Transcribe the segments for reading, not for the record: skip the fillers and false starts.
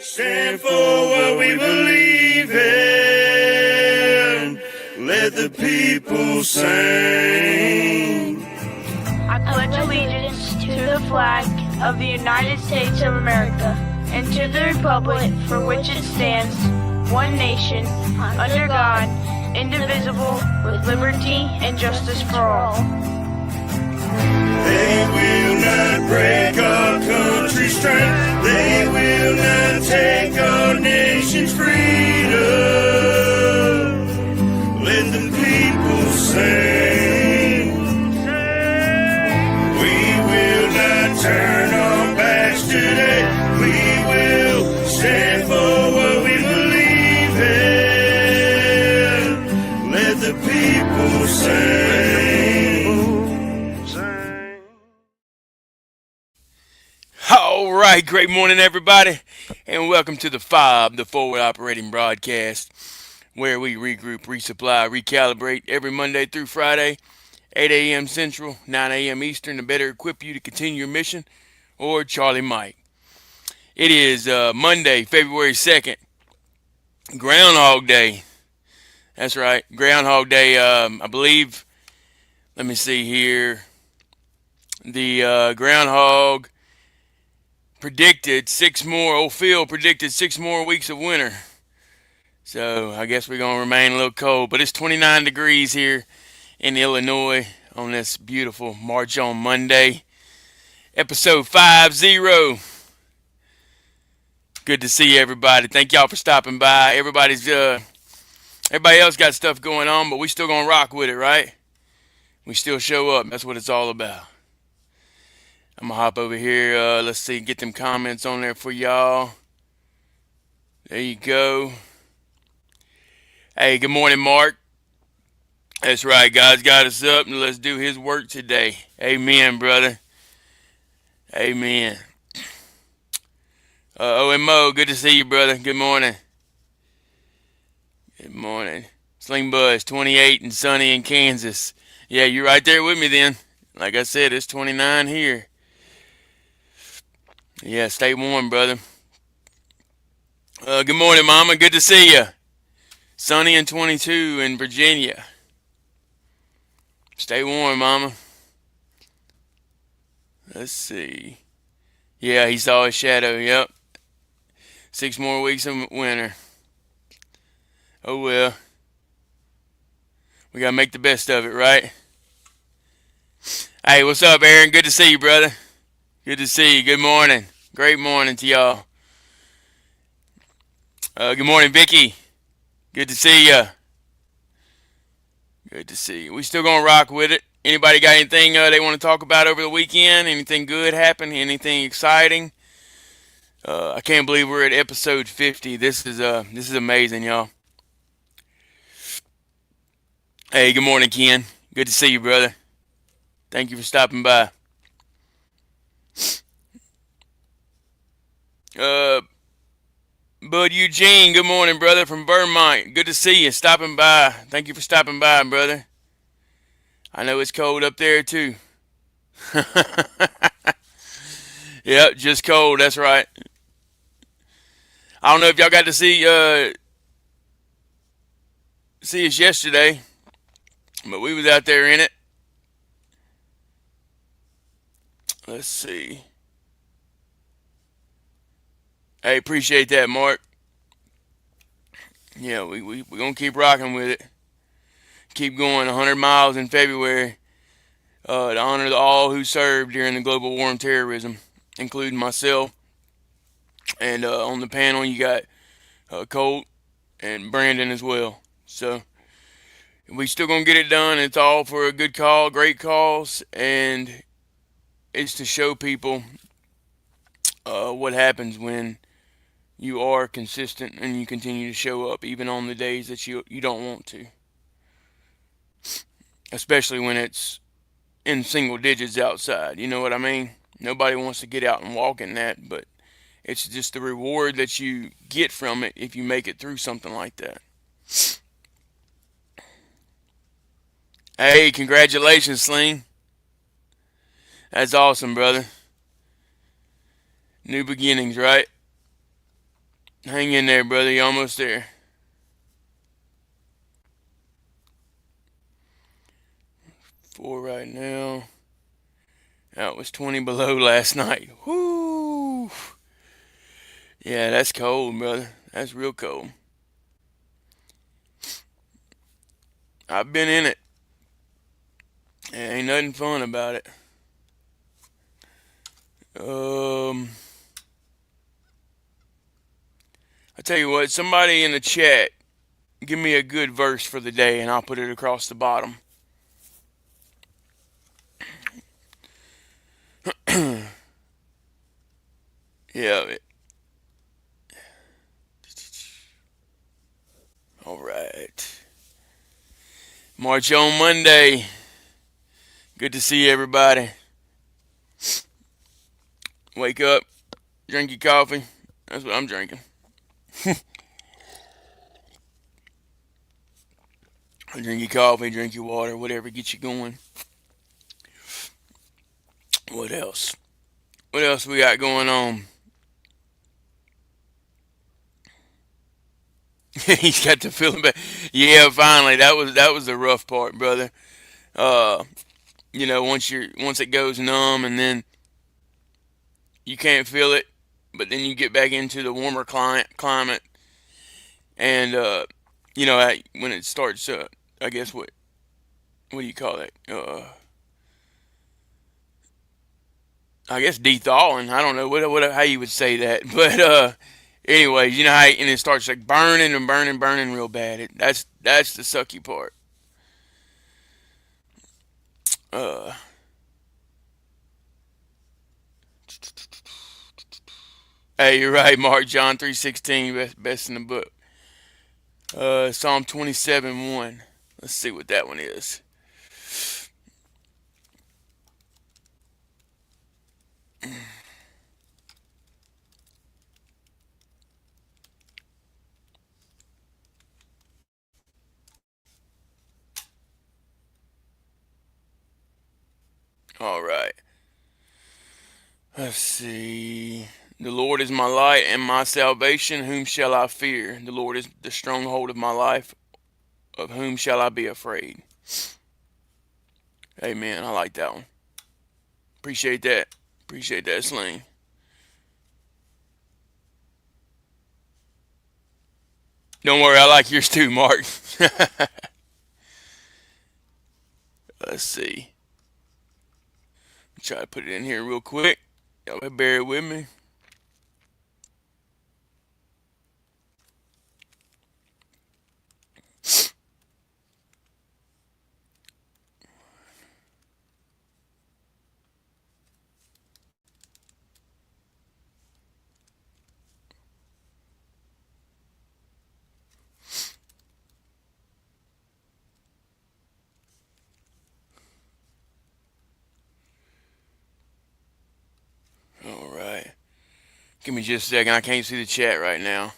stand for what we believe in. Let the people sing. I pledge allegiance to the flag of the United States of America and to the republic for which it stands, one nation, under God, indivisible, with liberty and justice for all. They will not break our country's strength. They will not take our nation's freedom. Let the people sing. We will not turn our backs today. We will stand for what we believe in. Let the people sing. All right, great morning, everybody, and welcome to the F.O.B, the Forward Operating Broadcast, where we regroup, resupply, recalibrate every Monday through Friday, 8 a.m. Central, 9 a.m. Eastern, to better equip you to continue your mission, or Charlie Mike. It is Monday, February 2nd, Groundhog Day. That's right, Groundhog Day. I believe, let me see here, the groundhog predicted Phil predicted 6 more weeks of winter. So I guess we're going to remain a little cold. But it's 29 degrees here in Illinois on this beautiful March on Monday. Episode 50. Good to see everybody. Thank y'all for stopping by. Everybody else got stuff going on, but we still going to rock with it, right? We still show up. That's what it's all about. I'm going to hop over here. Let's see, get them comments on there for y'all. There you go. Hey, good morning, Mark. That's right, God's got us up, and let's do his work today. Amen, brother. Amen. OMO, good to see you, brother. Good morning. Good morning. Sling Buzz, 28 and sunny in Kansas. Yeah, you're right there with me then. Like I said, it's 29 here. Yeah, stay warm, brother. Good morning, Mama. Good to see you. Sunny and 22 in Virginia. Stay warm, Mama. Let's see. Yeah, he saw his shadow. Yep. 6 more weeks of winter. Oh, well. We got to make the best of it, right? Hey, what's up, Aaron? Good to see you, brother. Good to see you. Good morning. Great morning to y'all. Good morning, Vicky. Good to see ya. Good to see you. We still gonna rock with it. Anybody got anything they want to talk about over the weekend? Anything good happened? Anything exciting? I can't believe we're at episode 50. This is amazing, y'all. Hey, good morning, Ken. Good to see you, brother. Thank you for stopping by. Bud Eugene, good morning, brother, from Vermont. Good to see you. Stopping by. Thank you for stopping by, brother. I know it's cold up there, too. Yep, just cold. That's right. I don't know if y'all got to see us yesterday, but we was out there in it. Let's see. Hey, appreciate that, Mark. Yeah, we're going to keep rocking with it. Keep going 100 miles in February to honor all who served during the global war on terrorism, including myself. And on the panel, you got Colt and Brandon as well. So we still going to get it done. It's all for a good call, great cause, and it's to show people what happens when you are consistent and you continue to show up even on the days that you don't want to. Especially when it's in single digits outside. You know what I mean? Nobody wants to get out and walk in that, but it's just the reward that you get from it if you make it through something like that. Hey, congratulations, Sling. That's awesome, brother. New beginnings, right? Hang in there, brother. You're almost there. Four right now. That was 20 below last night. Whoo! Yeah, that's cold, brother. That's real cold. I've been in it. Ain't nothing fun about it. I tell you what, somebody in the chat, give me a good verse for the day, and I'll put it across the bottom. Yeah. All right. March on Monday. Good to see everybody. Wake up, drink your coffee. That's what I'm drinking. Drink your coffee, drink your water, whatever gets you going. What else? What else we got going on? He's got the feeling back. Yeah, finally. That was the rough part, brother. Uh, once it goes numb and then you can't feel it, but then you get back into the warmer climate, and when it starts, I guess what do you call that? I guess thawing. I don't know what how you would say that, but anyways, you know how and it starts like burning and burning, burning real bad. That's the sucky part. Uh, hey, you're right, Mark. John 3:16, best in the book. Psalm 27:1. Let's see what that one is. All right. Let's see. The Lord is my light and my salvation. Whom shall I fear? The Lord is the stronghold of my life. Of whom shall I be afraid? Amen. I like that one. Appreciate that. Appreciate that, Sling. Don't worry, I like yours too, Mark. Let's see. Try to put it in here real quick. Y'all bear it with me. All right. Give me just a second. I can't see the chat right now.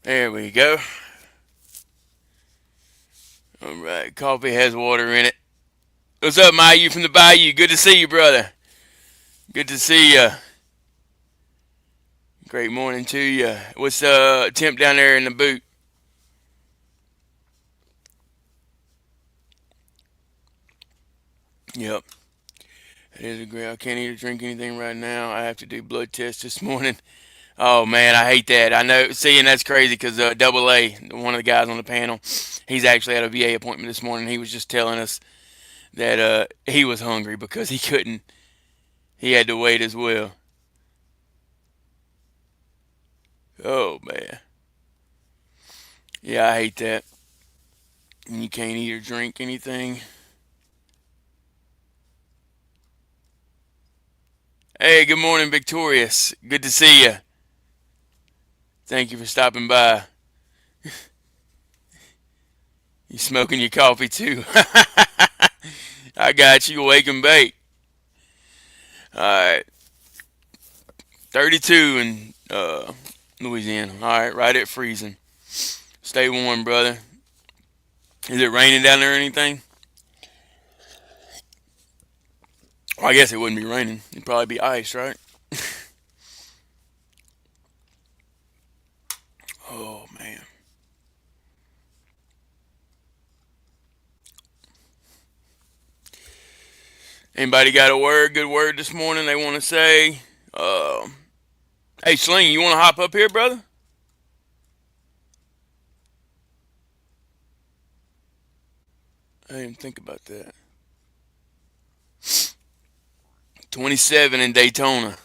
There we go. All right. Coffee has water in it. What's up, Mayu from the Bayou? Good to see you, brother. Good to see you. Great morning to you. What's temp down there in the boot? Yep. It is a great. I can't eat or drink anything right now. I have to do blood tests this morning. Oh man, I hate that. I know. Seeing that's crazy because Double A, one of the guys on the panel, he's actually had a VA appointment this morning. He was just telling us that he was hungry because he couldn't. He had to wait as well. Oh man, yeah, I hate that. And you can't eat or drink anything. Hey, good morning, Victorious. Good to see you. Thank you for stopping by. You smoking your coffee too? I got you. Wake and bake. All right, 32 in Louisiana. All right, right at freezing. Stay warm, brother. Is it raining down there or anything? Well, I guess it wouldn't be raining. It'd probably be ice, right? Oh man. Anybody got a good word this morning they want to say? Um, hey, Sling, you want to hop up here, brother? I didn't think about that. 27 in Daytona.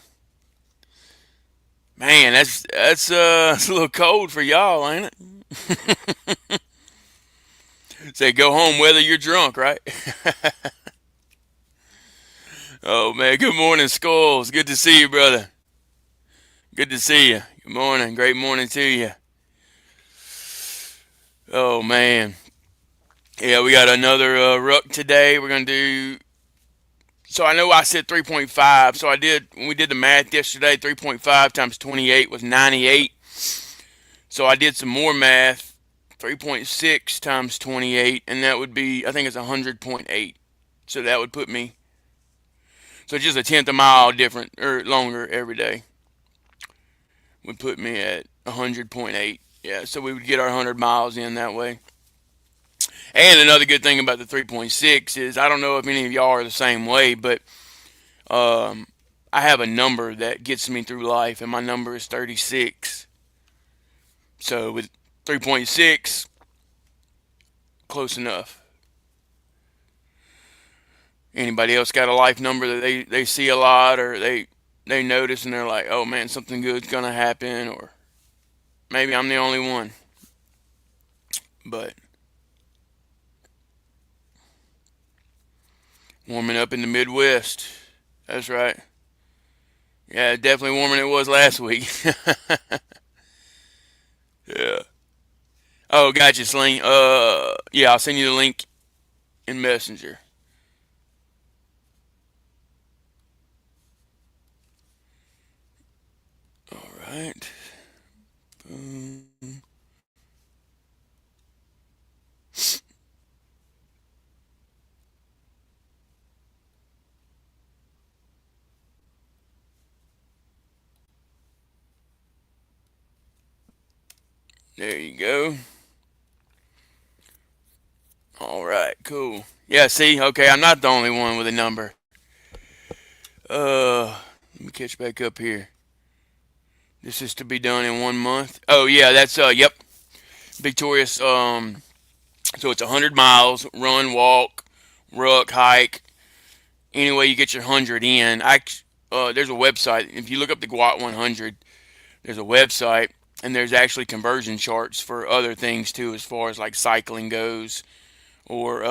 Man, it's a little cold for y'all, ain't it? Say go home whether you're drunk, right? Oh man, good morning, Skulls. Good to see you, brother. Good to see you. Good morning. Great morning to you. Oh man. Yeah, we got another ruck today. We're gonna do. So I know I said 3.5. So I did when we did the math yesterday. 3.5 times 28 was 98. So I did some more math. 3.6 times 28, and that would be, I think it's 100.8. So that would put me. So just a tenth of a mile different or longer every day would put me at 100.8. Yeah, so we would get our 100 miles in that way. And another good thing about the 3.6 is I don't know if any of y'all are the same way, but um, I have a number that gets me through life, and my number is 36. So with 3.6, close enough. Anybody else got a life number that they see a lot or they notice and they're like, oh man, something good's gonna happen, or maybe I'm the only one. But warming up in the Midwest. That's right. Yeah, definitely warmer than it was last week. Yeah. Oh, gotcha, Sling. Yeah, I'll send you the link in Messenger. All right. Boom. There you go. All right, cool. Yeah, see, okay, I'm not the only one with a number. Let me catch back up here. This is to be done in 1 month. Oh yeah, that's yep, Victorious. So it's 100 miles, run, walk, ruck, hike. Any way you get your 100 in. There's a website. If you look up the Guat 100, there's a website, and there's actually conversion charts for other things too, as far as like cycling goes, or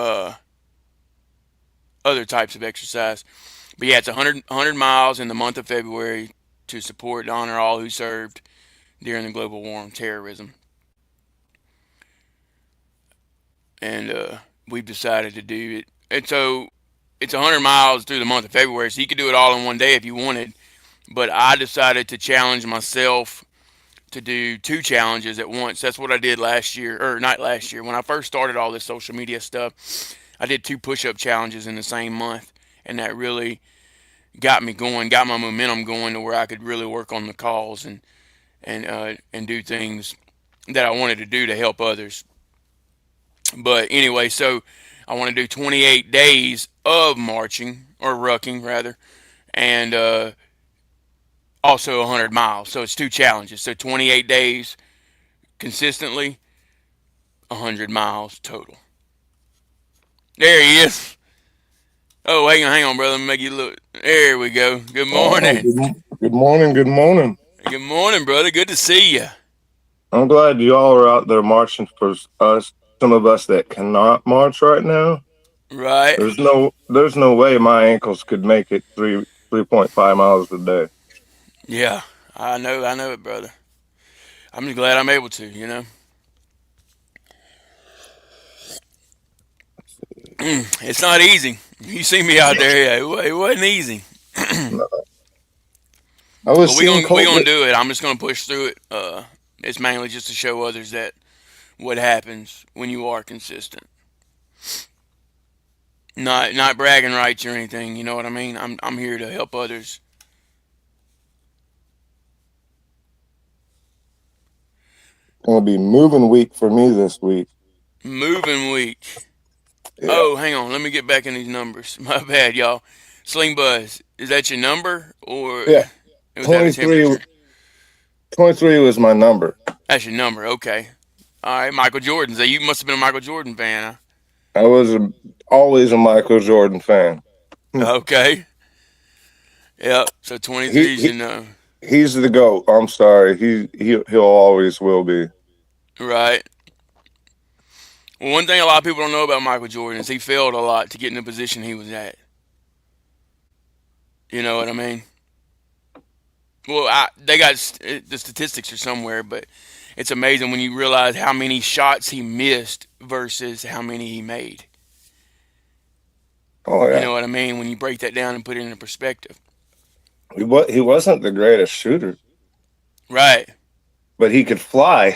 other types of exercise. But yeah, it's 100 miles in the month of February to support and honor all who served during the global war on terrorism. And we've decided to do it. And so it's 100 miles through the month of February, so you could do it all in one day if you wanted. But I decided to challenge myself to do two challenges at once. That's what I did last year, or not last year. When I first started all this social media stuff, I did two push-up challenges in the same month, and that really got me going, got my momentum going to where I could really work on the cause and do things that I wanted to do to help others. But anyway, so I want to do 28 days of marching or rucking rather, and also 100 miles. So it's two challenges. So 28 days consistently, 100 miles total. There he is. Oh, hang on, brother. Let me make you look. There we go. Good morning. Good morning. Good morning. Good morning, brother. Good to see you. I'm glad you all are out there marching for us. Some of us that cannot march right now. Right. There's no way my ankles could make it 3.5 miles a day. Yeah, I know it, brother. I'm just glad I'm able to. It's not easy. You see me out there, yeah, it wasn't easy. I was But seeing we gonna do it. I'm just gonna push through it. It's mainly just to show others that what happens when you are consistent. Not bragging rights or anything. You know what I mean? I'm here to help others. Gonna be moving week for me this week. Moving week. Yeah. Oh, hang on. Let me get back in these numbers. My bad, y'all. Sling Buzz, is that your number or Yeah. was that a 23, temperature? 23 was my number. That's your number. Okay. All right, Michael Jordan. So you must have been a Michael Jordan fan, I was always a Michael Jordan fan. huh? Okay. Yep. So He, 23 is he your number. he's the GOAT. I'm sorry. He'll always will be. Right. Well, one thing a lot of people don't know about Michael Jordan is he failed a lot to get in the position he was at. You know what I mean? Well, they got the statistics are somewhere, but it's amazing when you realize how many shots he missed versus how many he made. Oh You yeah. know what I mean? When you break that down and put it into perspective. He wasn't the greatest shooter, Right. but he could fly.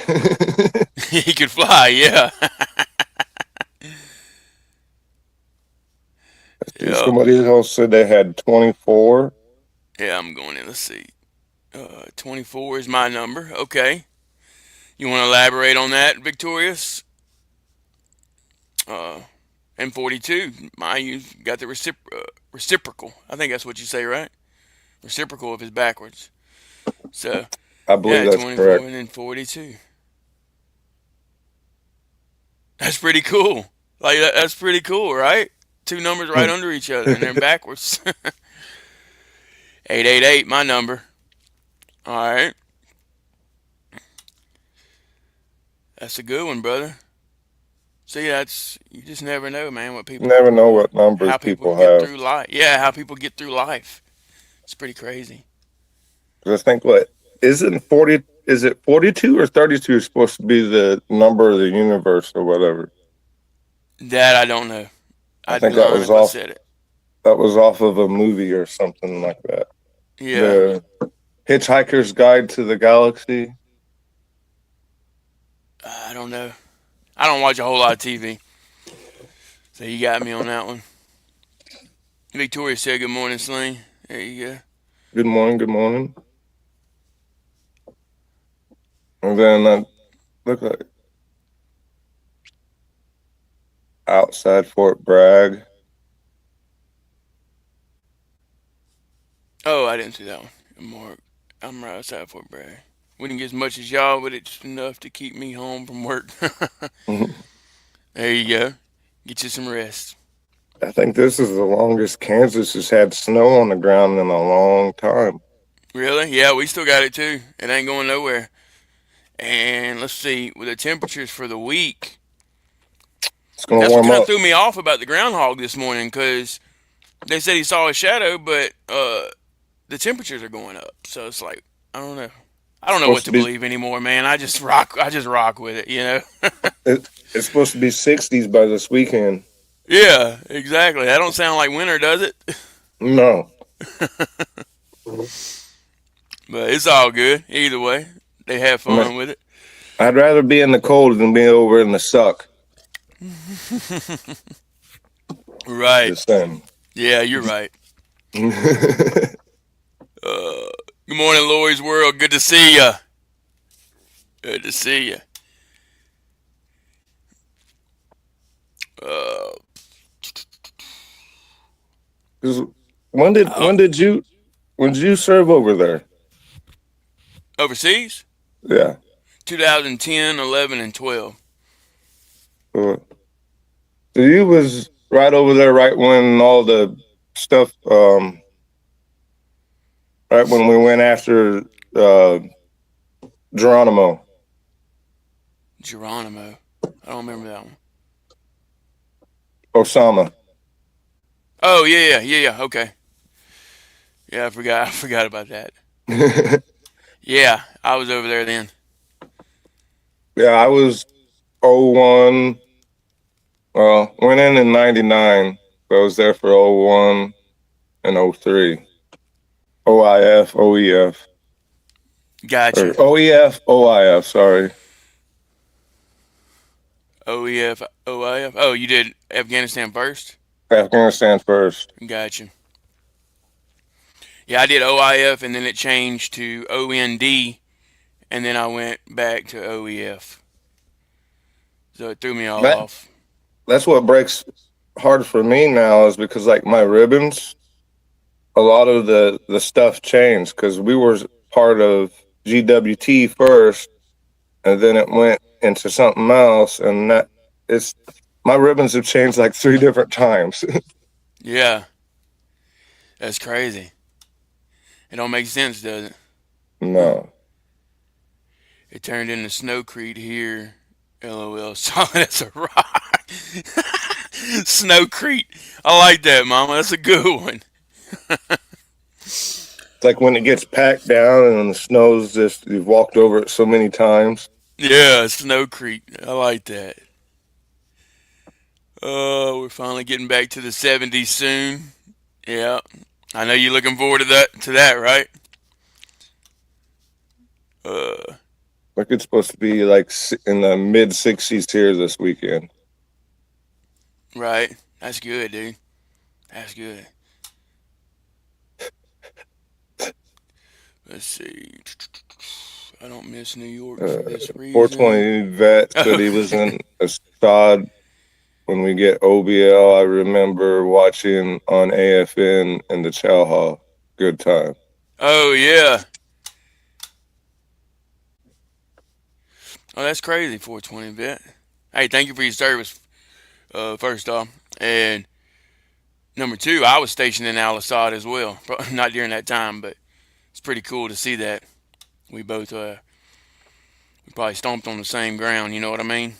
He could fly, yeah. Yep. Somebody else said they had 24. Yeah, I'm going in. Let's see. 24 is my number. Okay. You want to elaborate on that, Victorious? Uh, and 42. You got the reciprocal. I think that's what you say, right? Reciprocal if it's backwards. So, I believe yeah, that's 24 correct. and then 42. That's pretty cool. Like, that's pretty cool, right? Two numbers right under each other and they're backwards. 888, my number. All right. That's a good one, brother. See, you just never know, man, Never know what numbers how people people get have. through life. Yeah, how people get through life. It's pretty crazy. 'Cause I think isn't 40? Is it 42 or 32 supposed to be the number of the universe or whatever? That I don't know. I I'd be think that lying was if I off. said it. That was off of a movie or something like that. Yeah, The Hitchhiker's Guide to the Galaxy. I don't know. I don't watch a whole lot of TV, so you got me on that one. Victoria said, "Good morning, Sling." There you go. Good morning. Good morning. And then look like outside Fort Bragg. Oh, I didn't see that one. I'm right outside Fort Bragg. We didn't get as much as y'all, but it's enough to keep me home from work. There you go. Get you some rest. I think this is the longest Kansas has had snow on the ground in a long time. Really? Yeah, we still got it too. It ain't going nowhere. And let's see, with the temperatures for the week, It's going to that's what warm kind of up. threw me off about the groundhog this morning because they said he saw a shadow, but the temperatures are going up. So it's like I don't know. I don't know what Supposed to to be believe anymore, man. I just rock. I just rock with it, you know. it's supposed to be 60s by this weekend. Yeah, exactly. That don't sound like winter, does it? No. But it's all good either way. They have I mean, fun with it. I'd rather be in the cold than be over in the suck. Right. Just saying. Yeah, you're right. Good morning, Lori's World. Good to see ya. Good to see ya. Uh, 'Cause when did oh, you serve over there? overseas? Yeah. 2010, 11, and 12. Uh, So you was right over there right when all the stuff right when we went after uh Geronimo. Geronimo. I don't remember that one. Osama. Oh yeah. Okay. Yeah, I forgot. I forgot about that. Yeah, I was over there then. Yeah, I was 01. Well, went in 99. So I was there for 01 and 03. OIF, OEF. Or Gotcha. OEF, OIF, sorry. OEF, OIF. Oh, you did Afghanistan first? Afghanistan first. Gotcha. Yeah, I did OIF and then it changed to OND and then I went back to OEF. So it threw me all That off. that's what breaks hard for me now is because like my ribbons, a lot of the stuff changed because we were part of GWT first, and then it went into something else, and that it's my ribbons have changed like three different times. Yeah, that's crazy. It don't make sense, does it? Huh. No, It turned into Snowcrete here. LOL. Solid as a rock. Snowcrete. I like that, Mama. That's a good one. it's like when it gets packed down and the snow's just you've walked over it so many times. Yeah, Snowcrete. I like that. Oh, we're finally getting back to the 70s soon. Yeah. I know you're looking forward to that, right? Uh, Like it's supposed to be like in the mid 60s here this weekend. right. That's good, dude. That's good. Let's see. I don't miss New York for this reason. 420 vet said he was in Assad when we get OBL. I remember watching on AFN in the Chow Hall. Good time. Oh, yeah. Oh, that's crazy, 420 vet. Hey, thank you for your service, first off. And number two, I was stationed in Al Assad as well. Not during that time, but it's pretty cool to see that. We both, we probably stomped on the same ground, you know what I mean?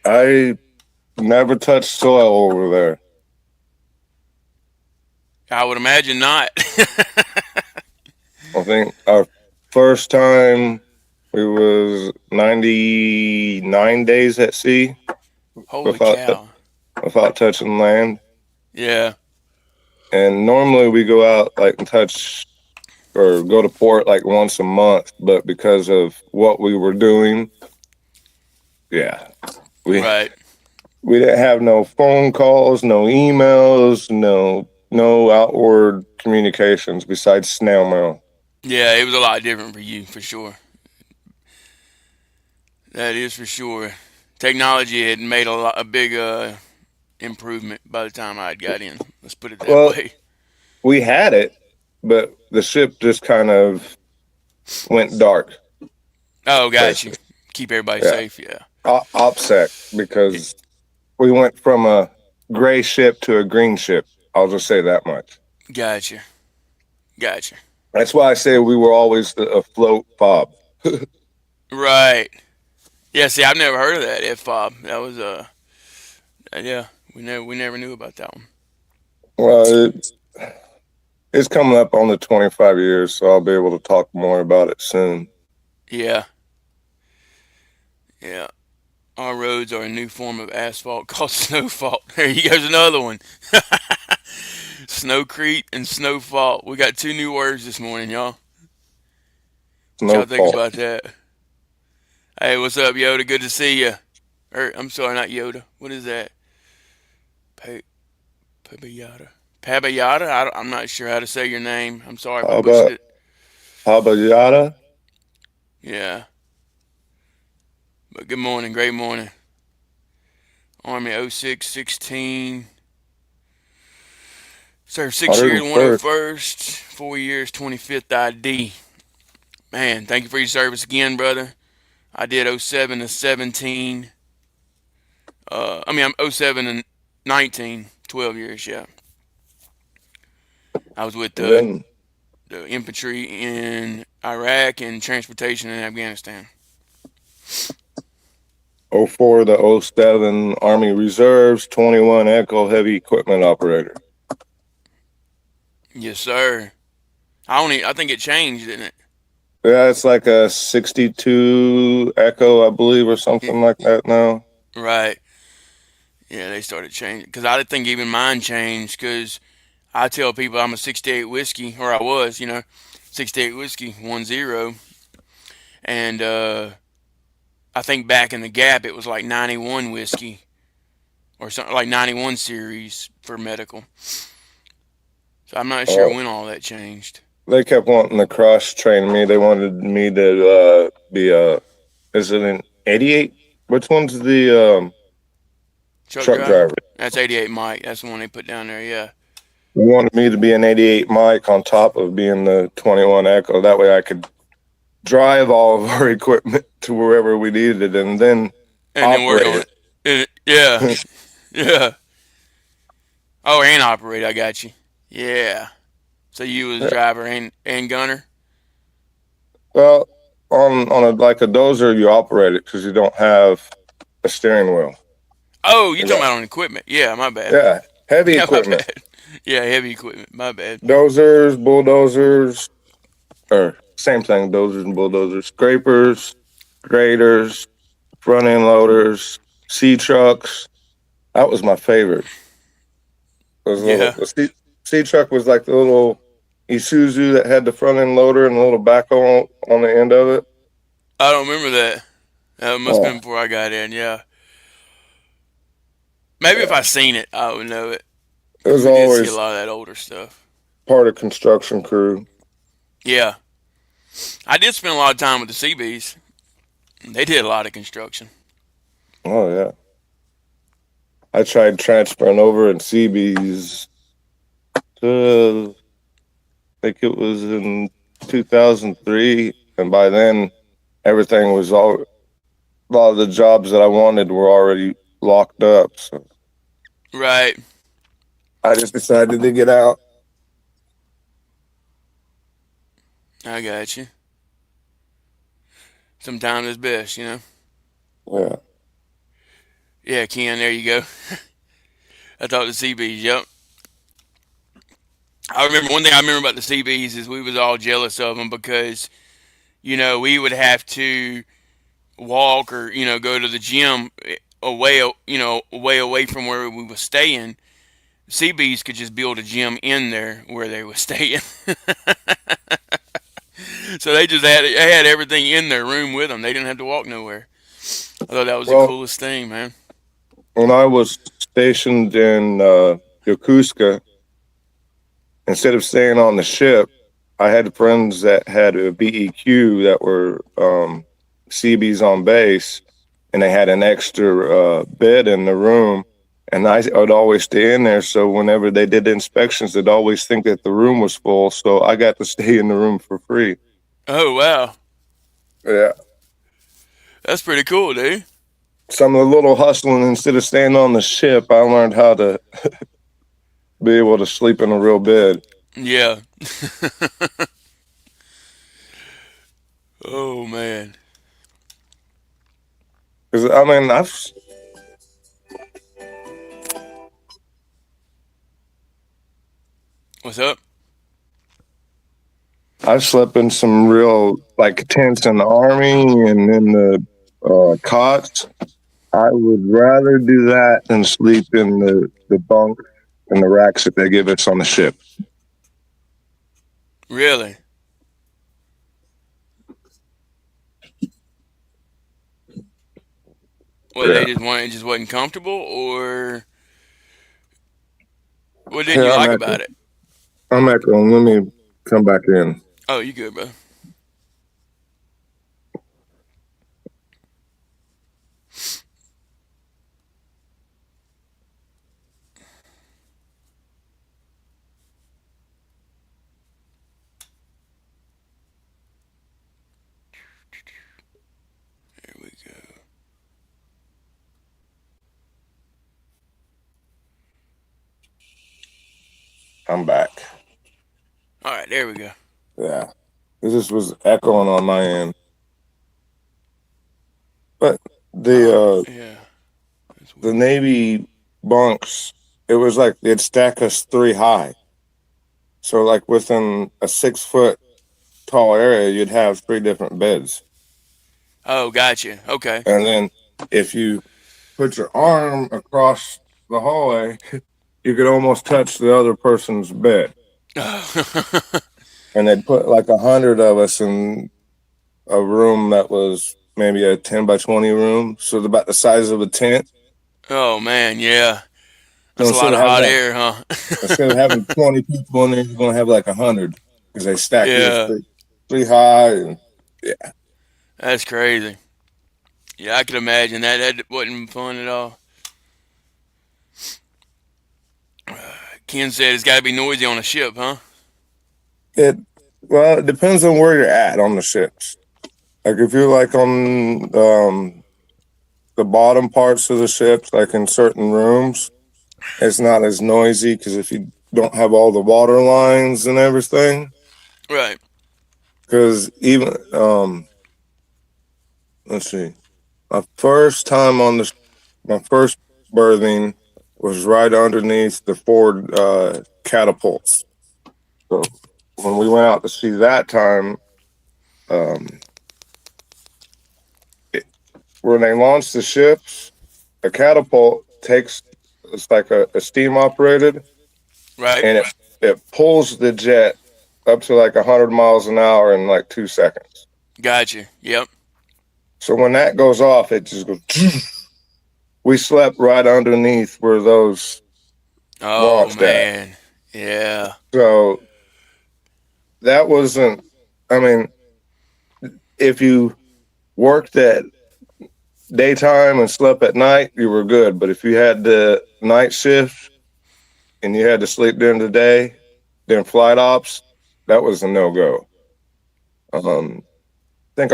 I never touched soil over there. I would imagine not. I think our first time we was 99 days at sea Holy without cow. without touching land. Yeah, And normally we go out like and touch or go to port like once a month, but because of what we were doing, yeah, we right. we didn't have no phone calls, no emails, no outward communications besides snail mail. Yeah, it was a lot different for you, for sure. That is for sure. Technology had made a big improvement by the time I got in. Let's put it that Well, way. we had it, but the ship just kind of went dark, Oh, got you. basically. Keep everybody Yeah, safe. Yeah. OPSEC because we went from a gray ship to a green ship. I'll just say that much. Gotcha. Gotcha. That's why I say we were always afloat F.O.B. Right. Yeah. See, I've never heard of that F.O.B. That was yeah. We never knew about that one. Well, it's coming up on the 25 years, so I'll be able to talk more about it soon. Yeah. Yeah. Our roads are a new form of asphalt called snowfall. There you goes another one. Snowcrete and snowfall. We got two new words this morning, y'all. What y'all think Snowfall. about that? Hey, what's up, Yoda? Good to see you. I'm sorry, not Yoda. What is that? Pa- Pabayata. Pabayata? I'm not sure how to say your name. I'm sorry if I butchered Haba, it. Habayata. Yeah. But good morning. Great morning. Army 0616. Served 6 years, 101st. 101st. 4 years, 25th ID. Man, thank you for your service again, brother. I did '07 to 17. I'm '07 and 19. 12 years, yeah. I was with Then the infantry in Iraq and transportation in Afghanistan. '04 to '07 Army Reserves, 21 Echo Heavy Equipment Operator. Yes, sir. I think it changed, didn't Yeah, it's like a 62 Echo, I believe, or it? something like that now. Right. Yeah, they started changing. Because I didn't think even mine changed. Because I tell people I'm a 68 whiskey, or I was, 68 whiskey, 10. And I think back in the gap, it was like 91 whiskey. or something like 91 series for medical. So I'm not sure Oh, when all that changed. they kept wanting to cross train me. They wanted me to be a. Is it an 88? Which one's the Truck truck driver? driver? That's 88 Mike. That's the one they put down there. Yeah. They wanted me to be an 88 Mike on top of being the 21 Echo. That way I could drive all of our equipment to wherever we needed it and then And then work operate on it. Yeah. it. Yeah. Oh, and operate. I got you. Yeah. So you was driver and gunner. Well, on like a dozer, you operate it because you don't have a steering wheel. Oh, you You talking got, about on equipment? Yeah, my bad. yeah, heavy Yeah, my equipment. bad. Yeah, heavy equipment. My bad. Dozers, bulldozers, or same thing, dozers and bulldozers, scrapers, graders, front end loaders, C trucks. That was my favorite. Those little Yeah, C truck was like the little Isuzu that had the front end loader and a little backhoe on the end of it. I don't remember that. That must have Oh, been before I got in. Yeah, maybe if yeah. I seen it, I would know it It because was we did see a always lot of that older stuff. part of construction crew. Yeah, I did spend a lot of time with the CBs. They did a lot of construction. Oh yeah. I tried transferring over in CB's. I think it was in 2003, and by then everything was all. A lot of the jobs that I wanted were already locked up, so Right. I just decided to get out. I got you. Sometimes it's best, you know. Yeah. Yeah, Ken. There you go. I thought the CBs. Yep. I remember one thing I remember about the CBs is we was all jealous of them because we would have to walk or go to the gym away way away from where we were staying. CBs could just build a gym in there where they were staying, so they had everything in their room with them. They didn't have to walk nowhere. I thought that was the Well, coolest thing, man. when I was stationed in Yokosuka, instead of staying on the ship, I had friends that had a BEQ that were CBs on base, and they had an extra bed in the room. And I would always stay in there. So whenever they did inspections, they'd always think that the room was full. So I got to stay in the room for free. Oh wow, Yeah. that's pretty cool, dude. Some of the little hustling, instead of staying on the ship, I learned how to be able to sleep in a real bed. Yeah. Oh man, Because, I mean, what's up? I've slept in some real, like, tents in the Army and in the cots. I would rather do that than sleep in the bunk and the racks that they give us on the ship. Really? What they Yeah. just wanted, it just wasn't comfortable, or what didn't Here, you I'm like echoing. about it? I'm echoing. Let me come back in. Oh, you good, bro? There we go. I'm back. All right, there we go. Yeah. This was echoing on my end. But Yeah, that's the weird. Navy bunks, it was like they'd stack us three high. So like within a 6 foot tall area, you'd have three different beds. Oh, gotcha. Okay. And then if you put your arm across the hallway, you could almost touch the other person's bed. And they'd put like 100 of us in a room that was maybe a 10 by 20 room. So it's about the size of a tent. Oh man, yeah. So That's a lot of hot air, huh? instead of having 20 people in there, you're gonna have like 100 because they stack yours Yeah, pretty high. And yeah, that's crazy. Yeah, I could imagine that. That wasn't fun at all. Ken said it's got to be noisy on a ship, huh? it it depends on where you're at on the ships. Like if you're like on the bottom parts of the ships, like in certain rooms, it's not as noisy because if you don't have all the water lines and everything, Right. because even let's see, my first time on my first berthing was right underneath the forward catapults. So when we went out to see that time, um, when they launch the ships, a catapult takes it's like a steam operated, Right. and it pulls the jet up to like 100 miles an hour in like 2 seconds. Gotcha. Yep. So when that goes off, it just goes. We slept right underneath where those Oh launched at. man. Yeah. So that wasn't. I mean, if you worked at daytime and slept at night, you were good. But if you had the night shift and you had to sleep during the day, then flight ops, that was a no go. I think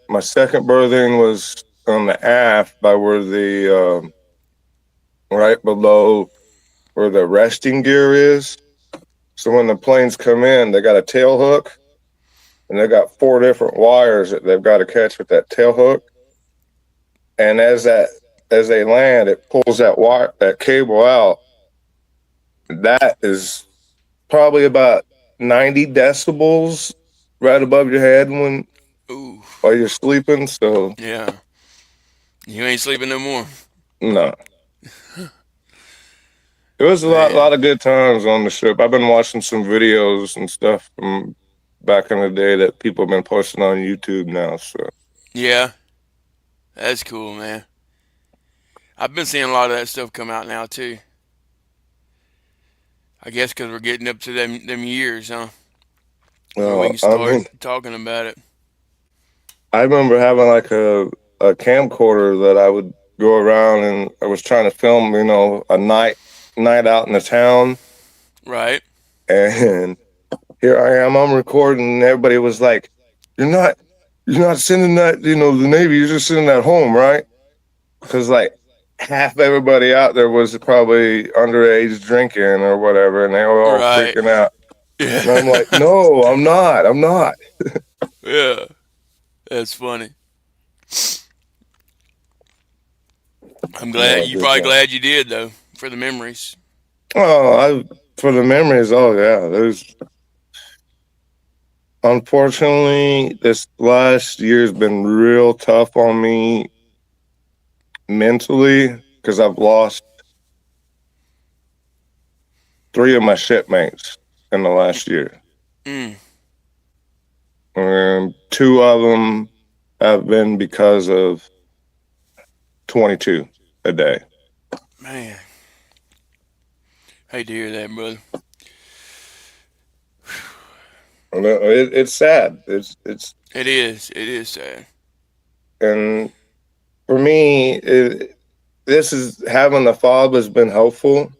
my second berthing was on the aft by where the right below where the resting gear is. So when the planes come in, they got a tail hook, and they got 4 different wires that they've got to catch with that tail hook. And as they land, it pulls that cable out. That is probably about 90 decibels right above your head Ooh. while you're sleeping. So Yeah. You ain't sleeping no more. no, it was a Man. lot of good times on the ship. I've been watching some videos and stuff from back in the day that people have been posting on YouTube now. So Yeah. That's cool, man. I've been seeing a lot of that stuff come out now too. I guess because we're getting up to them years, huh? Where we can I start mean, talking about it. I remember having like a camcorder that I would go around and I was trying to film, a night out in the town, Right. and here I am, I'm recording, and everybody was like, "You're not, you're not sending that, the Navy. You're just sending that home, right?" Because like half everybody out there was probably underage drinking or whatever, and they were all Right. freaking out. And I'm Yeah. like, "No, I'm not. I'm not." Yeah. That's funny. I'm glad Yeah, you good probably time. glad you did though for the memories. Oh, for the memories. Oh yeah, there's unfortunately this last year's been real tough on me mentally because I've lost 3 of my shipmates in the last year, Mm, and 2 of them have been because of 22 a day. man. Hate to hear that, brother. And it's sad. It's It is. It is sad. and for me, this is having the F.O.B has been helpful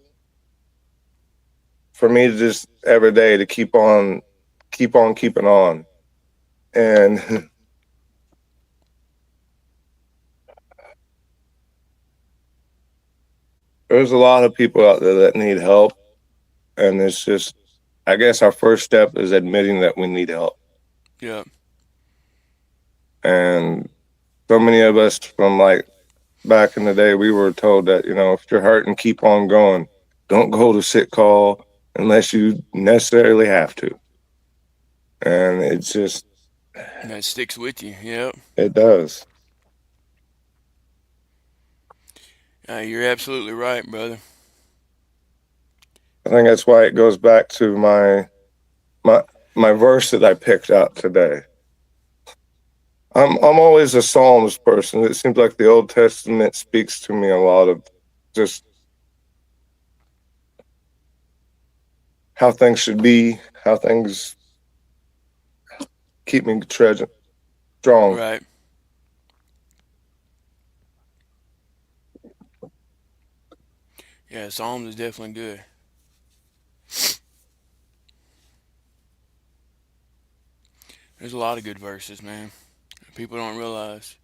for me to just every day to keep on keeping on. And there's a lot of people out there that need help, and it's just I guess our first step is admitting that we need help. Yeah. And so many of us from like back in the day, we were told that if you're hurting, keep on going. Don't go to sick call unless you necessarily have to. And it's just That sticks with you. Yep. it does. You're absolutely right, brother. I think that's why it goes back to my my verse that I picked out today. I'm always a Psalms person. It seems like the Old Testament speaks to me a lot of just how things should be, how things keep me treasure strong. Right. Yeah, Psalms is definitely good. There's a lot of good verses, man. People don't realize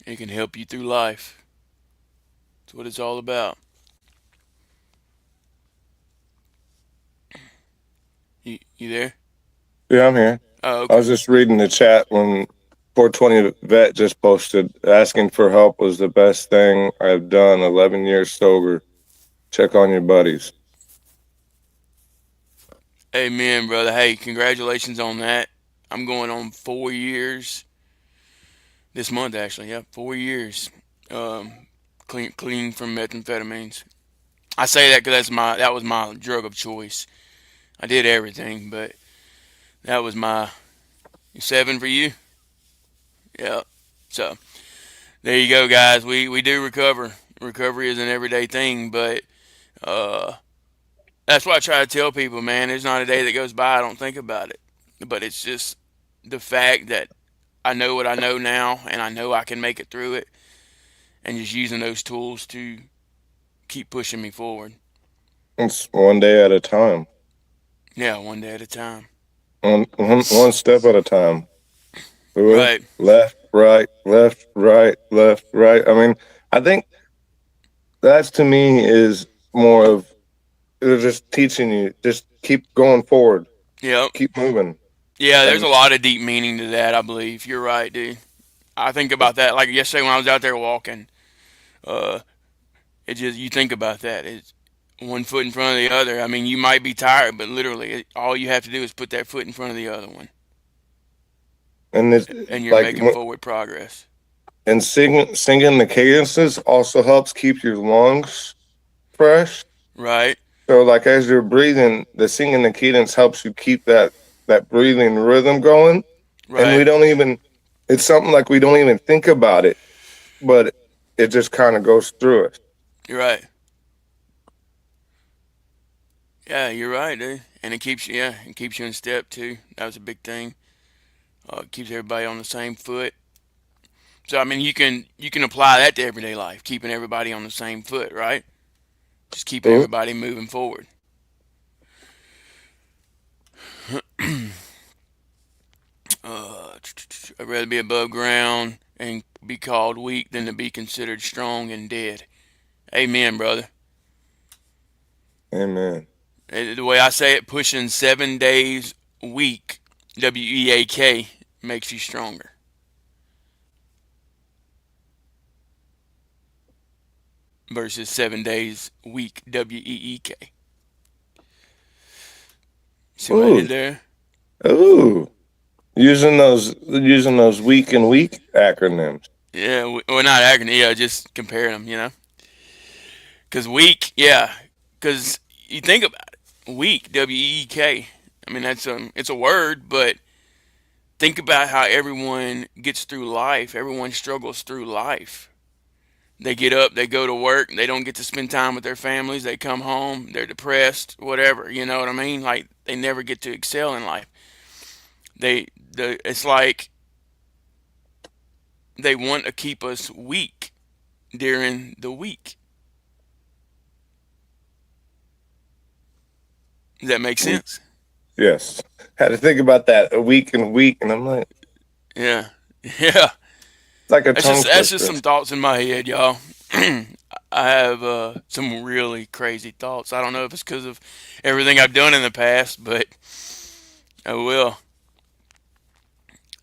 it can help you through life. That's what it's all about. You there? Yeah, I'm here. Oh, I okay. was just reading the chat when 420 Vet just posted asking for help was the best thing I've done. 11 years sober. Check on your buddies. Amen, brother. Hey, congratulations on that. I'm going on 4 years this month, actually. Yep, 4 years. Um, clean from methamphetamines. I say that because that was my drug of choice. I did everything, but that was my 7 for you. Yeah. So there you go, guys. We do recover. Recovery is an everyday thing, but uh, that's why I try to tell people, man. There's not a day that goes by I don't think about it. But it's just the fact that I know what I know now, and I know I can make it through it, and just using those tools to keep pushing me forward. It's one day at a time. Yeah, one day at a time. One step at a time. Right. Left, right, left, right, left, right. I mean, I think that's to me is more of they're just teaching you, just keep going forward, Yep. keep moving. Yeah, there's And a lot of deep meaning to that, I believe. You're right, dude. I think about that like yesterday when I was out there walking. Uh, it just you think about that. It's one foot in front of the other. I mean, you might be tired, but literally, all you have to do is put that foot in front of the other one, and it's and you're like making forward progress. and singing the cadences also helps keep your lungs fresh. Right. So like as you're breathing, the singing the cadence helps you keep that breathing rhythm going. And we Right. don't even it's something like we don't even think about it, but it just kind of goes through us. You're right. Yeah, you're right, dude. And it keeps you in step too. That was a big thing. It keeps everybody on the same foot. So I mean, you can apply that to everyday life, keeping everybody on the same foot, right? Just keeping Ooh, everybody moving forward. I'd rather be above ground and be called weak than to be considered strong and dead. Amen, brother. amen. The way I say it, pushing 7 days a week, WEAK, makes you stronger versus 7 days a week, WEEK. See what I Ooh, did there? ooh. Using those week and week acronyms. Yeah, well, not acronym, yeah, just comparing them, Because weak, yeah, because you think about it, weak, WEEK. I mean, it's a word, but think about how everyone gets through life. Everyone struggles through life. They get up, they go to work, they don't get to spend time with their families. They come home, they're depressed, whatever. You know what I mean? Like they never get to excel in life. It's like they want to keep us weak during the week. Does that make Week, sense? yes. Had to think about that a week and week, and I'm like, Yeah, yeah. it's like a That's just tongue that's just twister. some thoughts in my head, y'all. I have some really crazy thoughts. I don't know if it's because of everything I've done in the past, but oh well.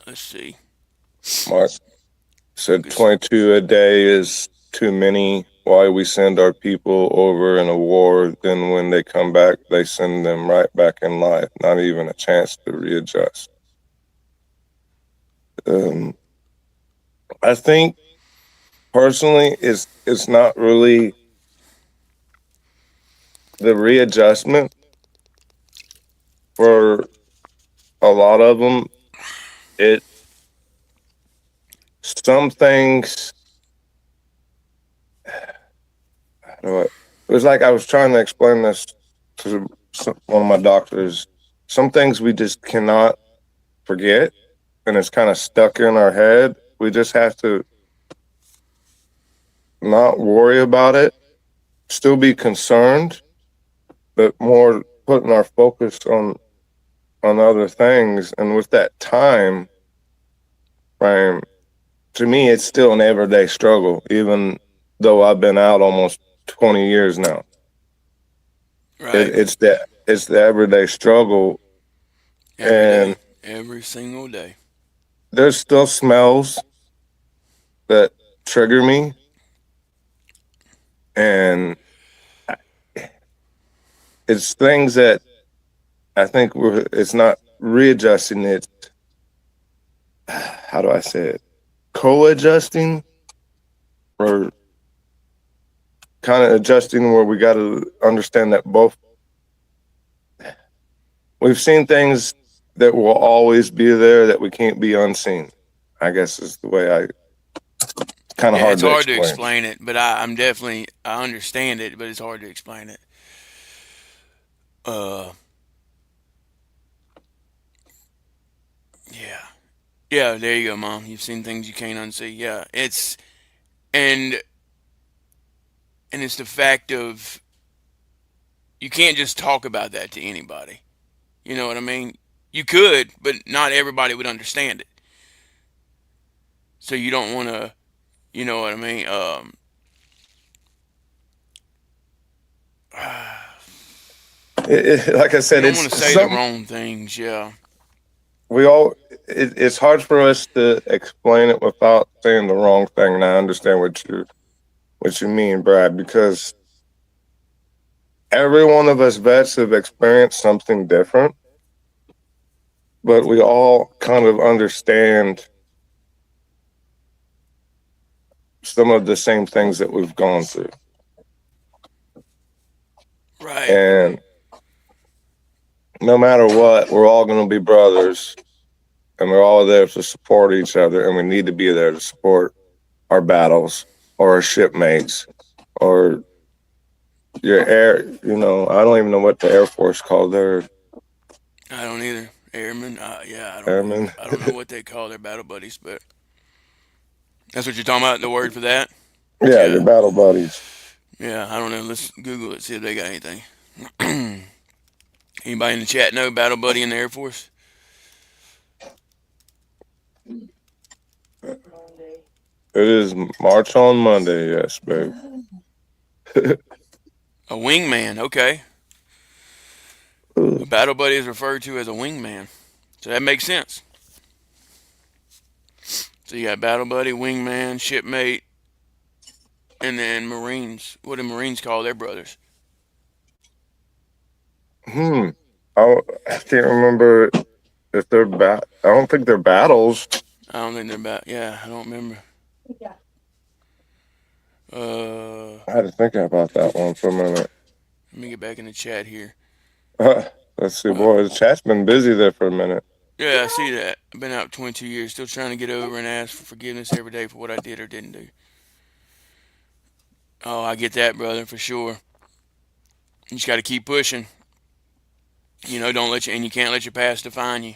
Let's see. Mark said Just 22 a day is too many. Why we send our people over in a war, then when they come back, they send them right back in life. Not even a chance to readjust. Um, I think personally, it's not really the readjustment for a lot of them. It some things It was like I was trying to explain this to one of my doctors. Some things we just cannot forget, and it's kind of stuck in our head. We just have to not worry about it, still be concerned, but more putting our focus on other things. And with that time frame, to me, it's still an everyday struggle, even though I've been out almost 20 years now. Right. It's the everyday struggle, Every and day. Every single day. there's still smells that trigger me, and it's things that I think it's not readjusting. It's, how do I say it? Co-adjusting, or kind of adjusting, where we got to understand that both we've seen things that will always be there that we can't be unseen. I guess is the way I. Kind of Yeah, hard it's to hard to explain. explain it, but I understand it, but it's hard to explain it. Uh, yeah. Yeah, there you go, Mom. You've seen things you can't unsee. Yeah, and and it's the fact of you can't just talk about that to anybody. You know what I mean? You could, but not everybody would understand it. So you don't want to, you know what I mean? Like I You said, don't want it's to say the something wrong things. Yeah. we all. It's hard for us to explain it without saying the wrong thing. And I understand what you mean, Brad, because every one of us vets have experienced something different, but we all kind of understand some of the same things that we've gone through. Right. And no matter what, we're all going to be brothers, and we're all there to support each other, and we need to be there to support our battles or our shipmates or your air. I don't even know what the Air Force called their I don't either. Airmen. Yeah, I don't know. airmen. I don't know what they call their battle buddies, but that's what you're talking about. The word for that. Yeah, your Yeah. battle buddies. Yeah. I don't know. Let's Google it. See if they got anything. Anybody in the chat know battle buddy in the Air Force? It is March on Monday, yes, babe. A wingman. Okay. A battle buddy is referred to as a wingman, so that makes sense. So you got battle buddy, wingman, shipmate, and then Marines. What do Marines call their brothers? Hmm. I can't remember if they're I don't think they're battles. I don't think they're Yeah, I don't remember. I had to think about that one for a minute. Let me get back in the chat here. Let's see, boy, the chat's been busy there for a minute. Yeah, I see that. I've been out 22 years, still trying to get over and ask for forgiveness every day for what I did or didn't do. Oh, I get that, brother, for sure. You just got to keep pushing. Don't let and you can't let your past define you.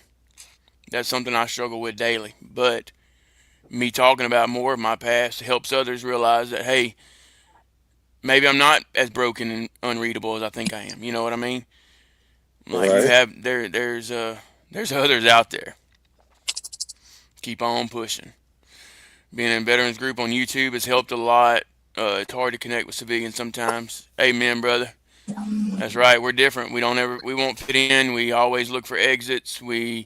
That's something I struggle with daily. But me talking about more of my past helps others realize that, hey, maybe I'm not as broken and unreadable as I think I am. You know what I mean? Like you Right. have there's others out there. Keep on pushing. Being in veterans group on YouTube has helped a lot. It's hard to connect with civilians sometimes. Amen, brother. That's right. We're different. We won't fit in. We always look for exits. Heart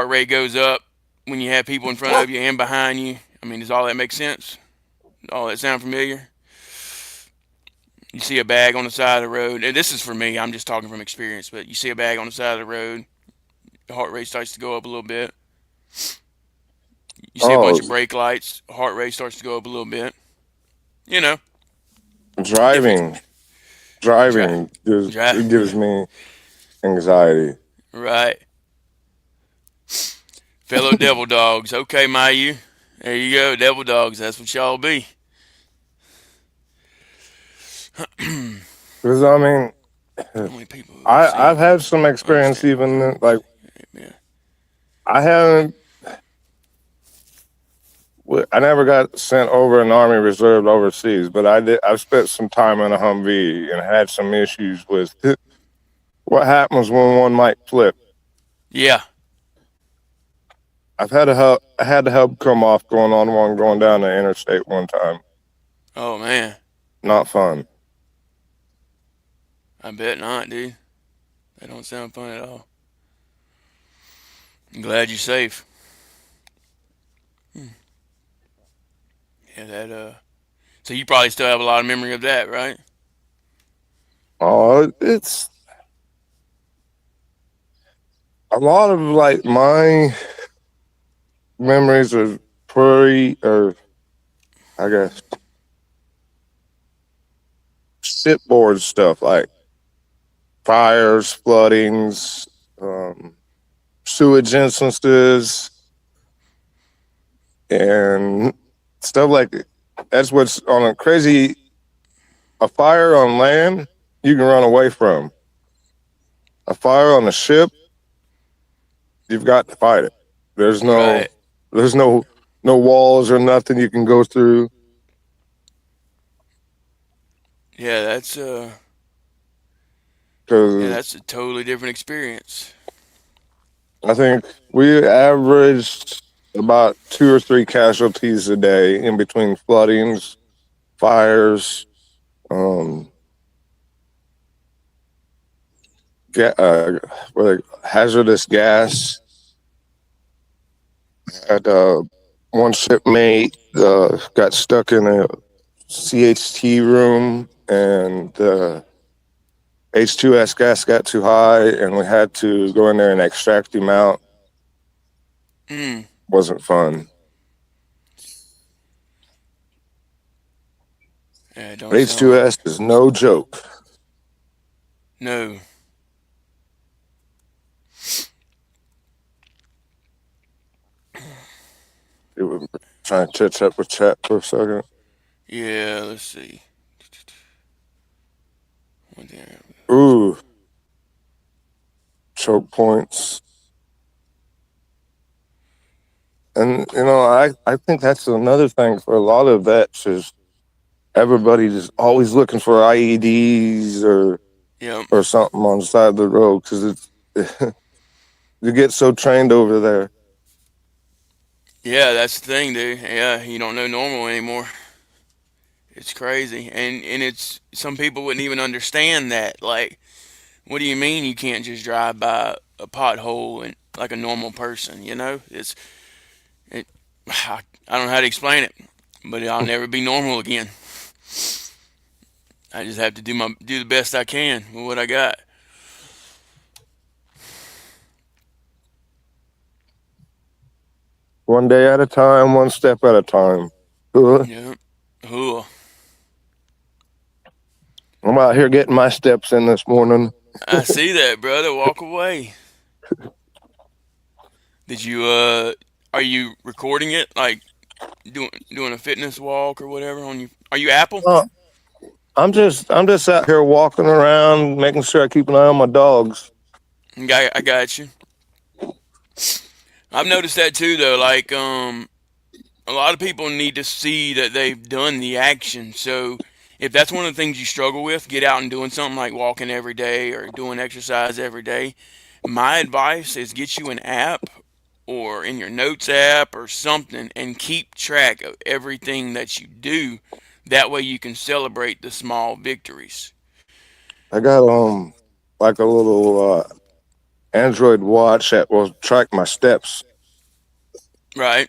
rate goes up when you have people in front of you and behind you. I mean, does all that make sense? All that sound familiar? You see a bag on the side of the road, and this is for me. I'm just talking from experience, but you see a bag on the side of the road, your heart rate starts to go up a little bit. You see a bunch Oh, of brake lights, heart rate starts to go up a little bit. You know, different. driving. Dri- Driving gives me anxiety. right. Fellow devil dogs. Okay, Mayu. There you go, devil dogs. That's what y'all be. Because I mean, Only people who have I've seen had some experience understand what even comes. like Yeah. I haven't. I never got sent over an Army Reserve overseas, but I did. I've spent some time in a Humvee and had some issues with what happens when one might flip. Yeah. I had to help come off going on one going down the interstate one time. Oh man. Not fun. I bet not, dude. That don't sound fun at all. I'm glad you're safe. Yeah, that so you probably still have a lot of memory of that, right? Oh, it's a lot of like my memories of or I guess shipboard stuff like fires, floodings, um, sewage instances, and stuff like that. That's what's on a crazy. A fire on land, you can run away from. A fire on a ship, you've got to fight it. There's no, Right. there's no walls or nothing you can go through. Yeah, Because that's a totally different experience. I think we averaged about 2 or 3 casualties a day in between floodings, fires, um, ga- uh, hazardous gas. Had one shipmate got stuck in a CHT room, and the H2S gas got too high, and we had to go in there and extract him out. Mm. Wasn't fun. Yeah, it don't sound like H2S is no joke. no. It was trying to catch up with chat for a second. Yeah, let's see. One thing Ooh, choke points. And I think that's another thing for a lot of vets is everybody just always looking for IEDs Yep. or something on the side of the road because it's you get so trained over there. Yeah, that's the thing, dude. Yeah, you don't know normal anymore. It's crazy, and it's some people wouldn't even understand that. Like, what do you mean you can't just drive by a pothole and like a normal person? You know, it. I don't know how to explain it, but I'll never be normal again. I just have to do the best I can with what I got. One day at a time, one step at a time. I'm Yeah. Cool. out here getting my steps in this morning. I see that, brother. Walk away. Did you are you recording it like doing a fitness walk or whatever on you? Are you Apple? Uh, I'm just out here walking around, making sure I keep an eye on my dogs. I got you. I've noticed that too though. Like a lot of people need to see that they've done the action. So if that's one of the things you struggle with, get out and doing something like walking every day or doing exercise every day. My advice is get you an app or in your notes app or something and keep track of everything that you do. That way you can celebrate the small victories. I got like a little Android watch that will track my steps, Right?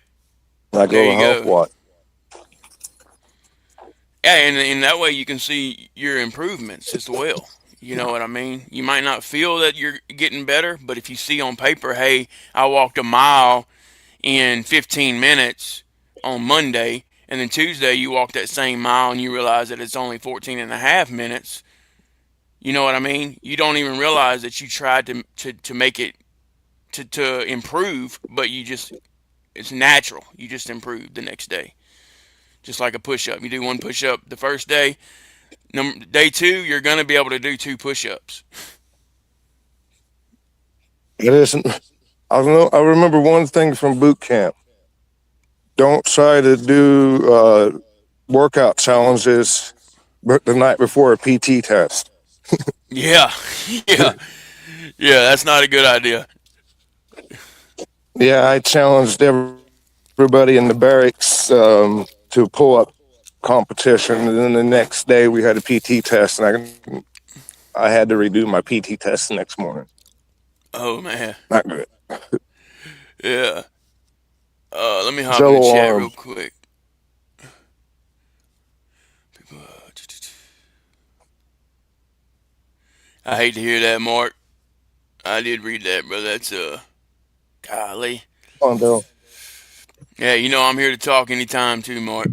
like a There little you health go. watch. Yeah, and that way you can see your improvements as well. You know what I mean? You might not feel that you're getting better, but if you see on paper, hey, I walked a mile in 15 minutes on Monday, and then Tuesday you walk that same mile and you realize that it's only 14 and a half minutes, you know what I mean? You don't even realize that you tried to make it to improve, but it's natural. You just improve the next day. Just like a push up. You do one push up the first day, Day two, you're going to be able to do 2 push-ups. It isn't. I don't know. I remember one thing from boot camp. Don't try to do workout challenges the night before a PT test. Yeah, yeah, yeah. That's not a good idea. Yeah, I challenged everybody in the barracks to pull up competition, and then the next day we had a PT test, and I had to redo my PT test the next morning. Oh man. Not good. Yeah. Let me hop in the Jello chat real arm. quick. I hate to hear that, Mark. I did read that, bro. That's golly. Hondo. Yeah, I'm here to talk anytime too, Mark.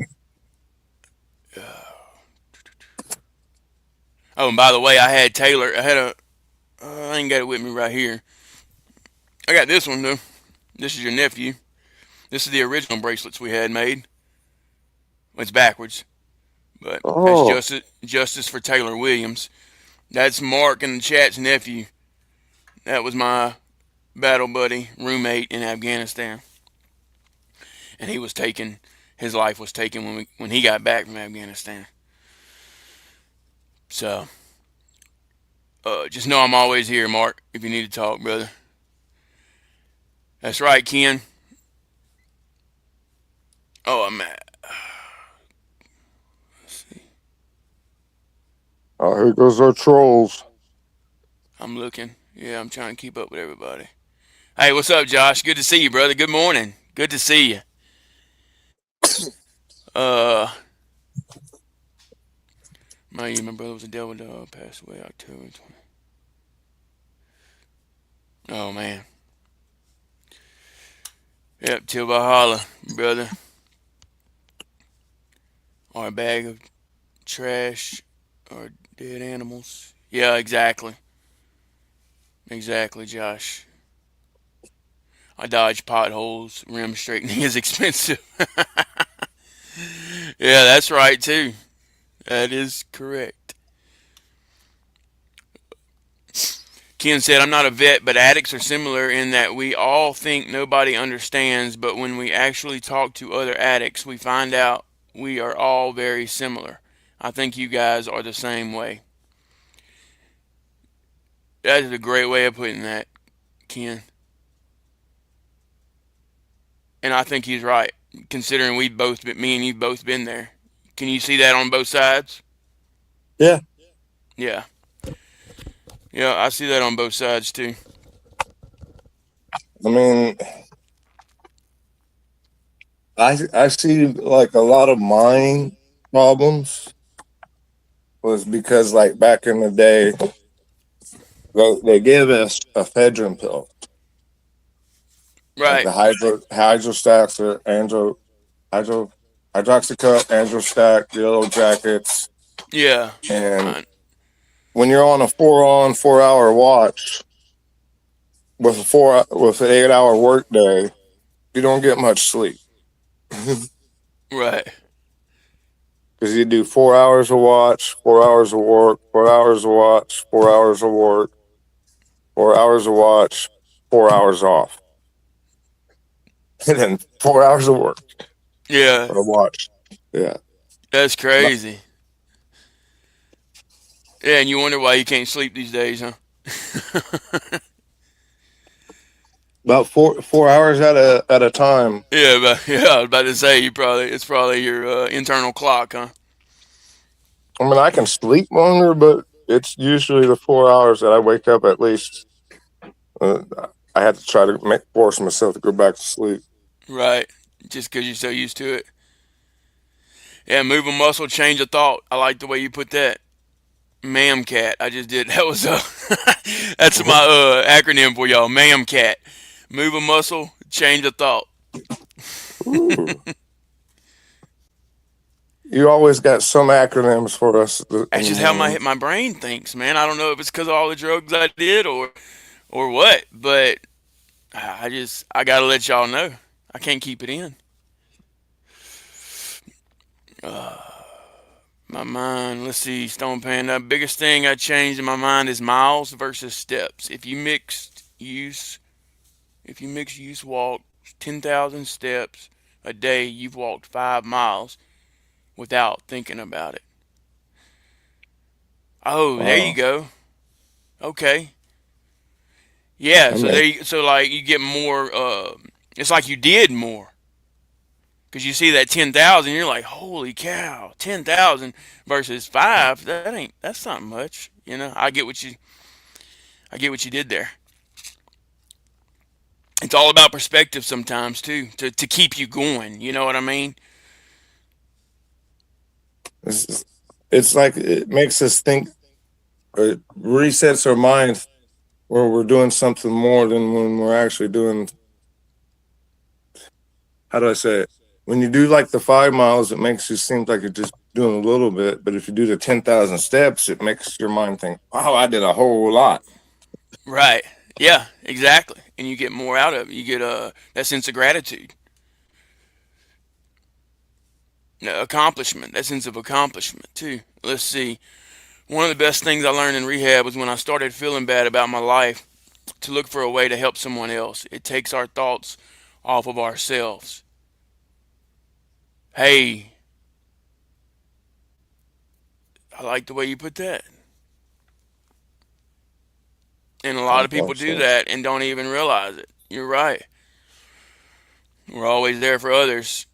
Oh, and by the way, I had Taylor. I ain't got it with me right here. I got this one though. This is your nephew. This is the original bracelets we had made. It's backwards, but that's Oh, justice for Taylor Williams. That's Mark in the chat's nephew. That was my battle buddy, roommate in Afghanistan, and he was taken. His life was taken when he got back from Afghanistan. So, just know I'm always here, Mark. If you need to talk, brother. That's right, Ken. Oh, I'm at. Let's see. oh, here goes our trolls. I'm looking. Yeah, I'm trying to keep up with everybody. Hey, what's up, Josh? Good to see you, brother. Good morning. Good to see you. Uh, my brother was a devil dog. Passed away October 20. Oh man. Yep, till Valhalla, brother. Or a bag of trash or dead animals. Yeah, exactly. Exactly, Josh. I dodge potholes. Rim straightening is expensive. Yeah, that's right too. That is correct. Ken said, I'm not a vet, but addicts are similar in that we all think nobody understands, but when we actually talk to other addicts, we find out we are all very similar. I think you guys are the same way. That is a great way of putting that, Ken. And I think he's right, considering me and you both been there. Can you see that on both sides? Yeah. Yeah. Yeah, I see that on both sides too. I mean, I see like a lot of mine problems was because like back in the day they gave us ephedrine pill, like Right. the hydrostacks or hydro hydroxycut, androstack, yellow jackets, Yeah. and I, when you're on a 4-hour watch with with an 8-hour work day, you don't get much sleep because right. you do 4 hours of watch, 4 hours of work, 4 hours of watch, 4 hours of work, 4 hours of watch, 4 hours off, and then 4 hours of work Yeah. or watch. Yeah, That's about, crazy. Yeah, and you wonder why you can't sleep these days, huh? about 4 hours at a time. Yeah, but yeah, I was about to say it's probably your internal clock, huh? I mean, I can sleep longer, but it's usually the 4 hours that I wake up at least. Uh, I had to try to force myself to go back to sleep. Right. Just because you're so used to it. Yeah, move a muscle, change a thought. I like the way you put that. Ma'am cat. I just did. That was that's my acronym for y'all. Ma'am cat. Move a muscle, change a thought. Ooh. You always got some acronyms for us in That's the just how morning. my brain thinks, man. I don't know if it's because of all the drugs I did or what, but I gotta let y'all know. I can't keep it in. My mind, let's see, Stone Pan. The biggest thing I changed in my mind is miles versus steps. If you mix use walk 10,000 steps a day, you've walked 5 miles without thinking about it. Oh, there you Wow. go. Okay. Yeah, I so mean, so like you get more. It's like you did more because you see that 10,000, you're like, holy cow, 10,000 versus five. That's not much. I get what you did there. It's all about perspective sometimes too, to keep you going. You know what I mean? it's, it's like it makes us think, or it resets our minds where we're doing something more than when we're actually doing. How do I say it? When you do like the 5 miles, it makes you seem like you're just doing a little bit. But if you do the 10,000 steps, it makes your mind think, "Wow, I did a whole lot." Right. Yeah. Exactly. And you get more out of it. You get that sense of gratitude, accomplishment, that sense of accomplishment too. Let's see. One of the best things I learned in rehab was when I started feeling bad about my life to look for a way to help someone else. It takes our thoughts off of ourselves. Hey, I like the way you put that. And a lot Oh, of people thanks, do thanks. that and don't even realize it. You're right. We're always there for others.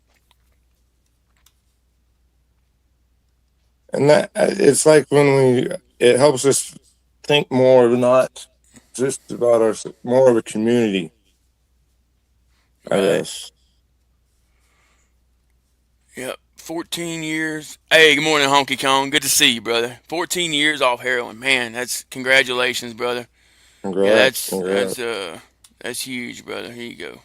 And that it's like when it helps us think more, not just about our, more of a community, I Right. guess. Yep. 14 years. Hey, good morning, Honky Kong. Good to see you, brother. 14 years off heroin. Man, that's congratulations, brother. Yeah, Congrats, congrats. that's huge, brother. Here you go.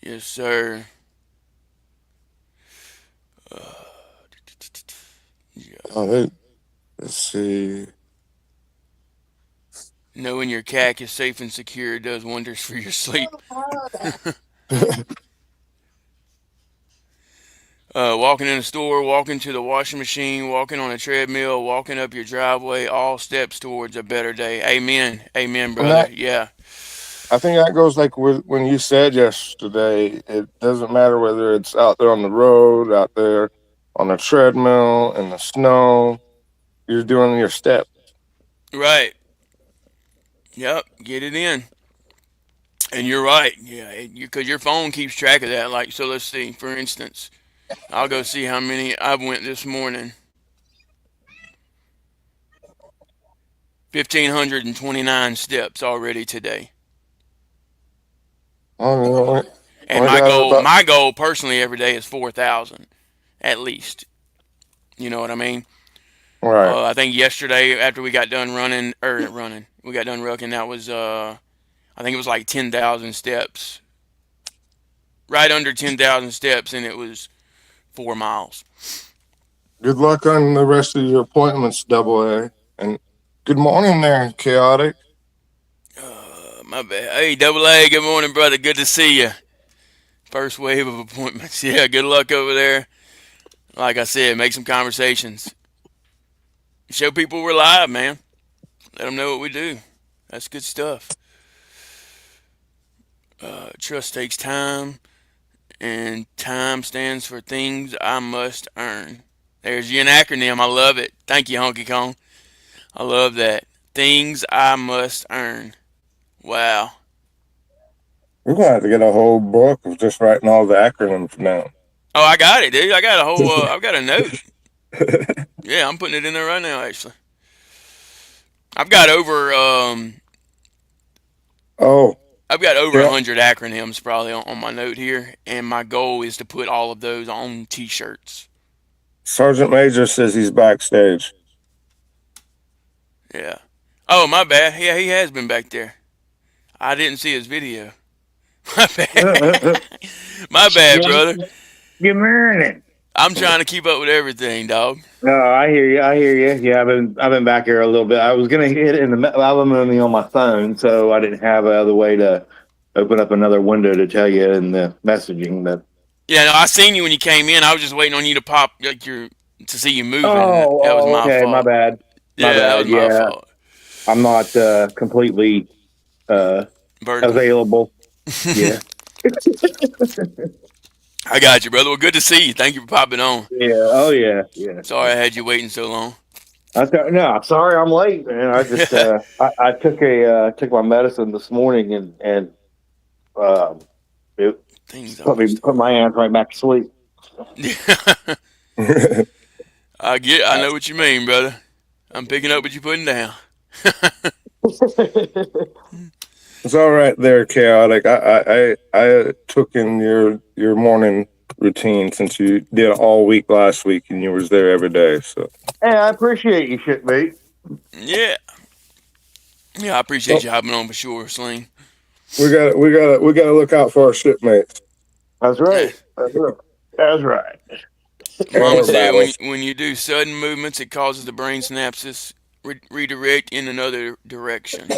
Yes, sir. Oh, let's see. Knowing your CAC is safe and secure does wonders for your sleep. Walking in a store, walking to the washing machine, walking on a treadmill, walking up your driveway, all steps towards a better day. Amen. Amen, And brother. Yeah. I think that goes like with when you said yesterday. It doesn't matter whether it's out there on the road, out there on a treadmill in the snow. You're doing your step. Right. Yep. Get it in. And you're right. Yeah. Because your phone keeps track of that. Like, so let's see. For instance, I'll go see how many I went this morning. 1,529 steps already today. Oh, you know, And we got about my goal personally every day is 4,000 at least. You know what I mean? right. I think yesterday after we got done running, we got done rucking. That was I think it was like 10,000 steps, right under 10,000 steps, and it was 4 miles. Good luck on the rest of your appointments, Double A. And good morning there, Chaotic. My bad. Hey, Double A. Good morning, brother. Good to see you. First wave of appointments. Yeah, good luck over there. Like I said, make some conversations. Show people we're live, man. Let them know what we do. That's good stuff. Trust takes time, and time stands for things I must earn. There's you an acronym. I love it. Thank you, Honky Kong. I love that. Things I must earn. Wow. We're gonna have to get a whole book of just writing all the acronyms down. Oh, I got it, dude. I got a whole. I've got a note. Yeah, I'm putting it in there right now. Actually, I've got over. Oh, I've got over yeah. 100 acronyms probably on my note here, and my goal is to put all of those on T-shirts. Sergeant Major says he's backstage. Yeah. Oh, my bad. Yeah, he has been back there. I didn't see his video. My bad. My bad, Good, brother. good morning. I'm trying to keep up with everything, dog. No, I hear you. I hear you. Yeah, I've been back here a little bit. I was gonna hit it in the alimony on my phone, so I didn't have other way to open up another window to tell you in the messaging. But Yeah, no, I seen you when you came in. I was just waiting on you to pop like to see you moving. That was my Okay, my fault. bad. My Yeah, that was bad. my Yeah, fault. I'm not completely uh Vertical. available. Yeah. I got you, brother. Well, good to see you. Thank you for popping on. Yeah. Oh yeah. Yeah. Sorry I had you waiting so long. No, sorry I'm late, man. I just I took my medicine this morning and um it Things always put start. my ass right back to sleep. I know what you mean, brother. I'm picking up what you're putting down. It's all right there, chaotic. I took in your morning routine since you did all week last week and you was there every day. So Hey, I appreciate you, shit, mate. Yeah. Yeah, I appreciate well, you hopping on for sure, Sling. we gotta look out for our shipmates. That's Eh, right. That's right. That's right. Mama Air said battles. when you do sudden movements, it causes the brain synapses redirect in another direction.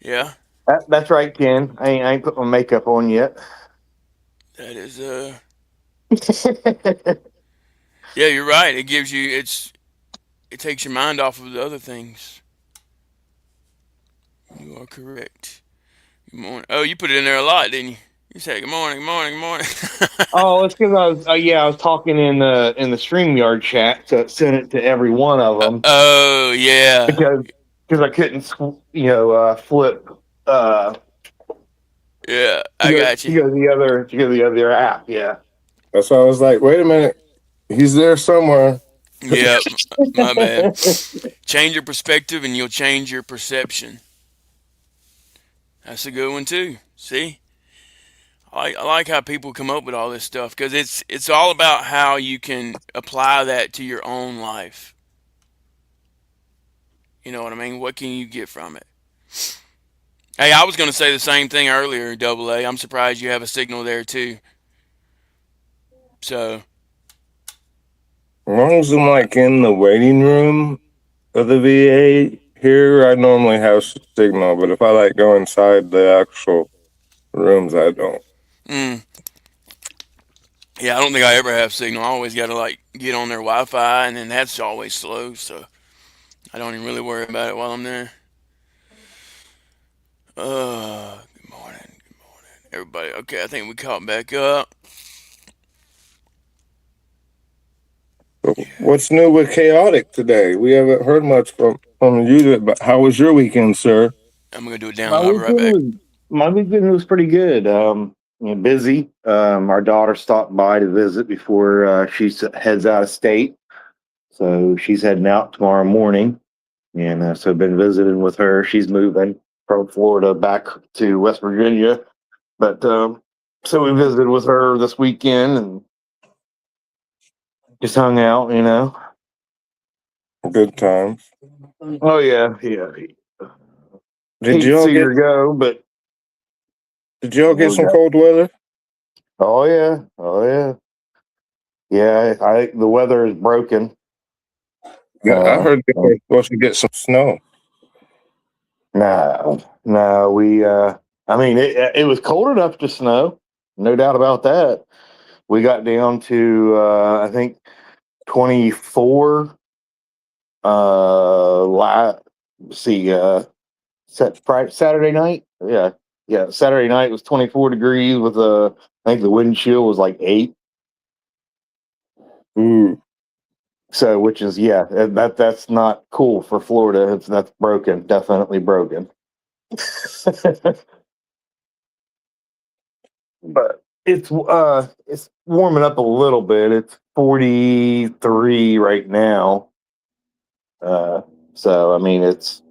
Yeah, That's right, Ken. I ain't put my makeup on yet. that is yeah, you're right. It takes your mind off of the other things. You are correct. Good morning. Oh, you put it in there a lot, didn't you? You said good morning, good morning, good morning. Oh, it's because I was I was talking in the StreamYard chat, so it sent it to every one of them Oh yeah, because I couldn't flip uh yeah. I got you. to go to the other app. Yeah. That's why I was like, wait a minute, he's there somewhere. Yeah, my bad. Change your perspective, and you'll change your perception. That's a good one too. See, I like how people come up with all this stuff because it's all about how you can apply that to your own life. You know what I mean? What can you get from it? Hey, I was going to say the same thing earlier, Double A. I'm surprised you have a signal there too. So, As long as I'm like in the waiting room of the VA here, I normally have signal. But if I like go inside the actual rooms, I don't. mm, yeah, I don't think I ever have signal. I always got to like get on their Wi-Fi, and then that's always slow. So I don't even really worry about it while I'm there. Good morning, everybody. Okay, I think we caught back up. What's new with chaotic today? We haven't heard much from you. But how was your weekend, sir? I'm gonna do it down. My I'll be right weekend back. was my weekend was pretty good. Busy. Our daughter stopped by to visit before heads out of state, so she's heading out tomorrow morning. And so I've been visiting with her. She's moving from Florida back to West Virginia, but so we visited with her this weekend and just hung out. Good times. Oh yeah, yeah. Did Hate to y'all see get her go, but Did y'all get we some got. cold weather? Oh yeah, oh yeah, yeah. I think the weather is broken. Yeah, I heard they were supposed to get some snow. No, no. I mean, it was cold enough to snow, no doubt about that. We got down to I think 24. See, Friday, Saturday night. Yeah, yeah. Saturday night was 24 degrees with I think the wind chill was like 8. Ooh, So, which is that's not cool for Florida. That's broken, definitely broken. But it's warming up a little bit. It's 43 right now. Uh, so I mean it's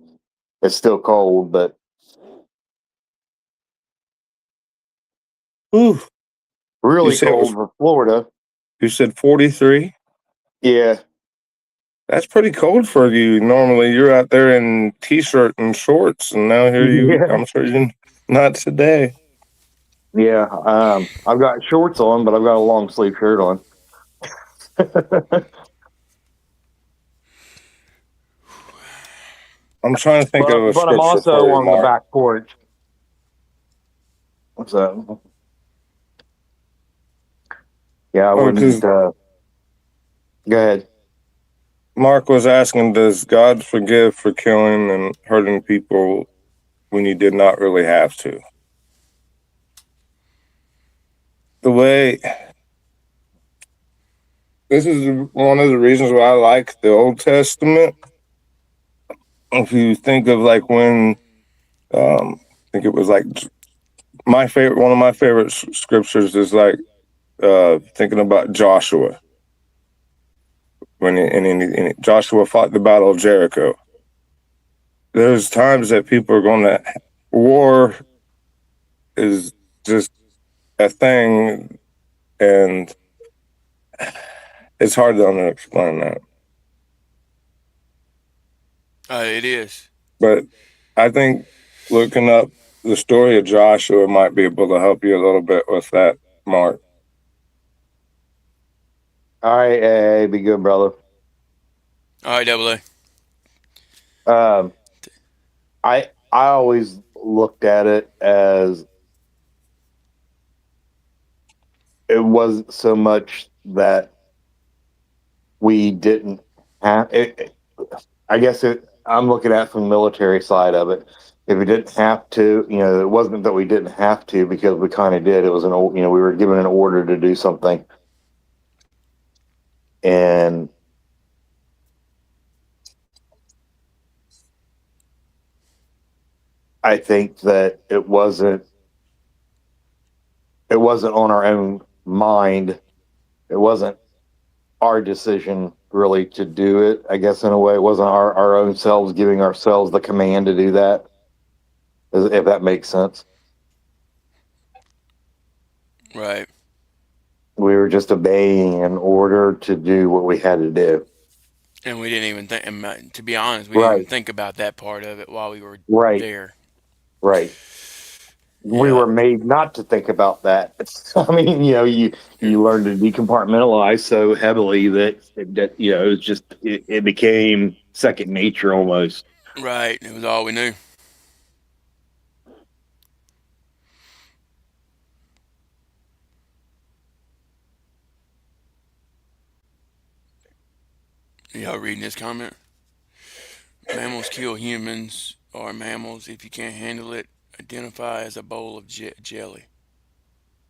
still cold, but ooh. You really said it was. cold for Florida. You said 43. Yeah, That's pretty cold for you. Normally, you're out there in t-shirt and shorts, and now here you. yeah, I'm sure you not today. yeah. I've got shorts on, but I've got a long sleeve shirt on. I'm trying to think of a but I'm scripture also for you, on the Mark. back porch. So Yeah, I Well, wouldn't. because Go ahead. Mark was asking, does God forgive for killing and hurting people when you did not really have to? The way this is one of the reasons why I like the Old Testament. If you think of like when, I think it was like my favorite, one of my favorite scriptures is like thinking about Joshua when Joshua fought the battle of Jericho. There's times that people are going to war is just a thing, and it's hard to explain that. It is. But I think looking up the story of Joshua might be able to help you a little bit with that, Mark. All right, hey, be good, brother. All right, Double A. Um, I always looked at it as it wasn't so much that we didn't have it. I guess I'm looking at it from the military side of it. If we didn't have to, it wasn't that we didn't have to because we kind of did. It was we were given an order to do something, and I think that it wasn't on our own mind. It wasn't our decision really to do it. I guess in a way, it wasn't our own selves giving ourselves the command to do that. If that makes sense. Right. We were just obeying an order to do what we had to do. And we didn't even think, and to be honest, we didn't even Right, think about that part of it while we were right, there. right. We Yeah. were made not to think about that. I mean, you learn to decompartmentalize so heavily that it was just it became second nature almost. Right. It was all we knew. Y'all reading this comment? Mammals kill humans or mammals. If you can't handle it, identify as a bowl of jelly.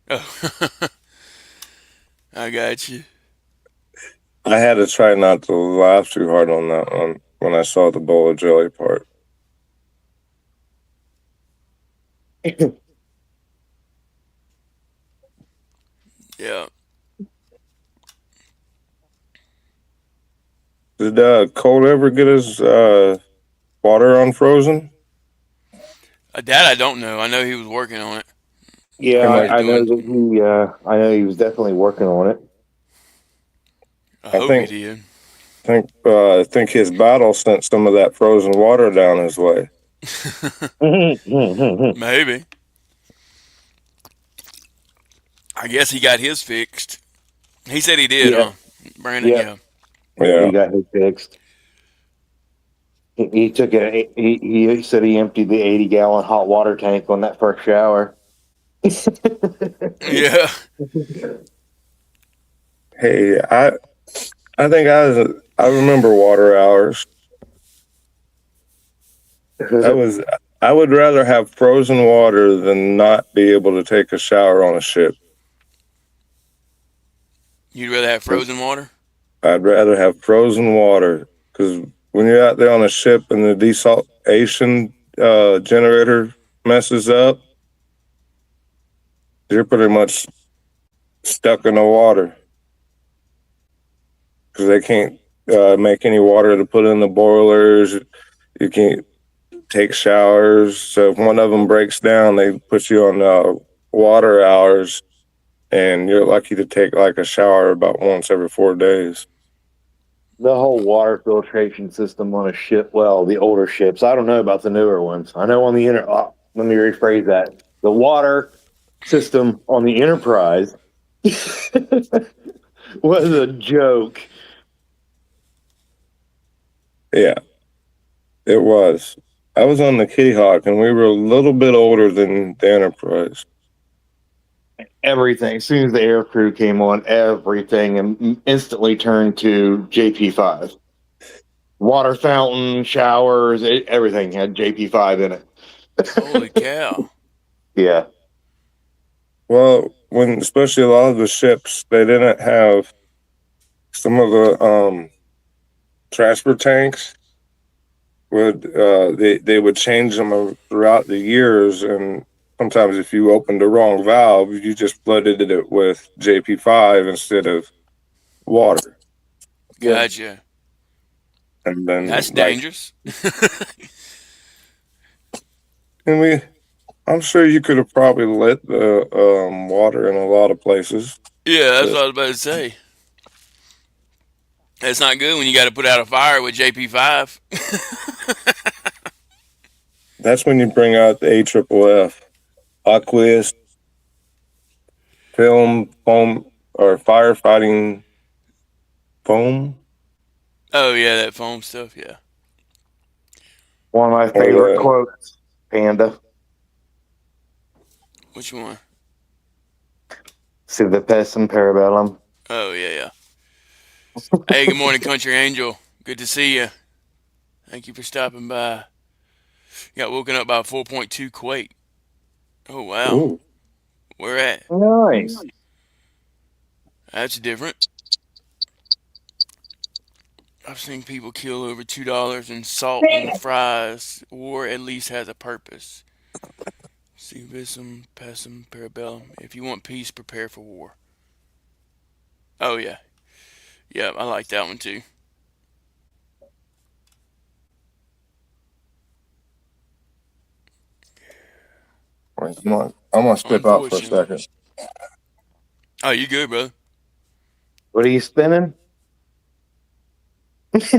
Oh, I got you. I had to try not to laugh too hard on that one when I saw the bowl of jelly part. Yeah. Did Colt ever get his water unfrozen? That I don't know. I know he was working on it. I Yeah, He know he was might. I know doing. that I know he was definitely working on it. I I hope he think. did. I think his battle sent some of that frozen water down his way. Maybe. I guess he got his fixed. He said he did, Yeah, huh? Brandon, yeah, yeah. Yeah. he got his fixed. He took it. He said he emptied the 80-gallon hot water tank on that first shower. Yeah. Hey, I think I remember water hours. I was I would rather have frozen water than not be able to take a shower on a ship. You'd rather have frozen water? I'd rather have frozen water because when you're out there on a ship and the desaltation generator messes up, you're pretty much stuck in the water because they can't make any water to put in the boilers. You can't take showers. So if one of them breaks down, they put you on water hours, and you're lucky to take like a shower about once every 4 days. The whole water filtration system on a ship, well, the older ships, I don't know about the newer ones. I know on the let me rephrase that. The water system on the Enterprise was a joke. Yeah, it was. I was on the Kitty Hawk, and we were a little bit older than the Enterprise. everything. As soon as the air crew came on, everything instantly turned to JP5. Water fountain, showers, everything had JP5 in it. Holy cow. Yeah. Well, when especially a lot of the ships, they didn't have some of the transport tanks would they would change them throughout the years, and sometimes if you opened the wrong valve, you just flooded it with JP5 instead of water, Yeah. Gotcha. and then That's like dangerous. and we. I'm sure you could have probably lit the water in a lot of places. Yeah, that's But what I was about to say. That's not good when you got to put out a fire with JP5. that's when you bring out the AFFF, aqueous film foam or firefighting foam, Oh, yeah, that foam stuff, yeah. One of my or favorite quotes, Panda. Which one? See the pest and parabellum. Oh, yeah, yeah. Hey, good morning, Country Angel. Good to see you. Thank you for stopping by. Got woken up by a 4.2 quake. Oh, wow. ooh, Where at? Nice. That's different. I've seen people kill over $2 in salt on fries. War at least has a purpose. Civism, pessum, parabellum. If you want peace, prepare for war. Oh, yeah. Yeah, I like that one too. wait, I'm gonna step out for a Unfortunately. second. Oh, you good, brother? What are you spinning? Bless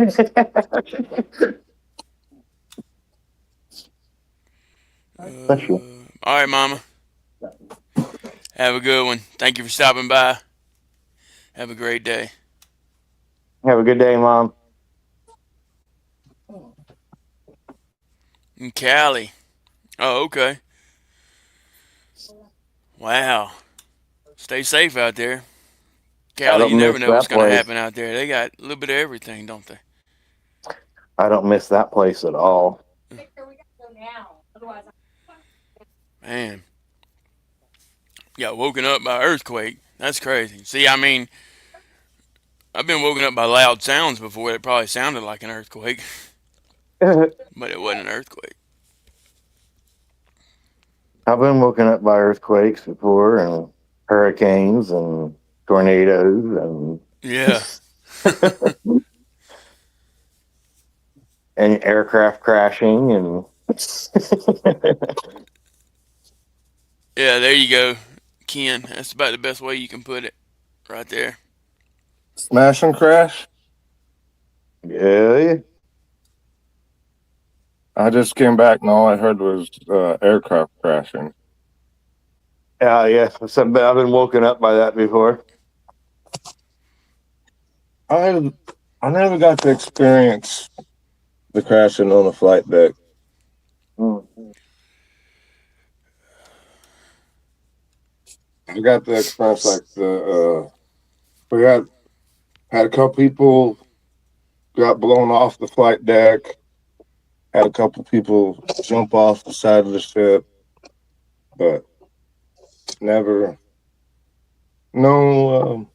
you. All right, Mama. Have a good one. Thank you for stopping by. Have a great day. Have a good day, Mom. In Cali. Oh, okay. Wow. Stay safe out there. I Cali, don't you never miss know what's that going to place. happen out there. They got a little bit of everything, don't they? I don't miss that place at all. Man. Got woken up by earthquake. That's crazy. See, I mean, I've been woken up by loud sounds before that probably sounded like an earthquake, I've but it wasn't an earthquake. been woken up by earthquakes before, and hurricanes, and tornadoes, Yeah. and aircraft crashing, and Yeah, there you go, Ken. That's about the best way you can put it right there. Smash and crash. yeah. I just came back and all I heard was aircraft crashing. Yeah. So I've been woken up by that before. I I never got to experience the crashing on the flight deck. Mm. I got to experience like we had a couple people got blown off the flight deck. Had a couple people jump off the side of the ship, but never no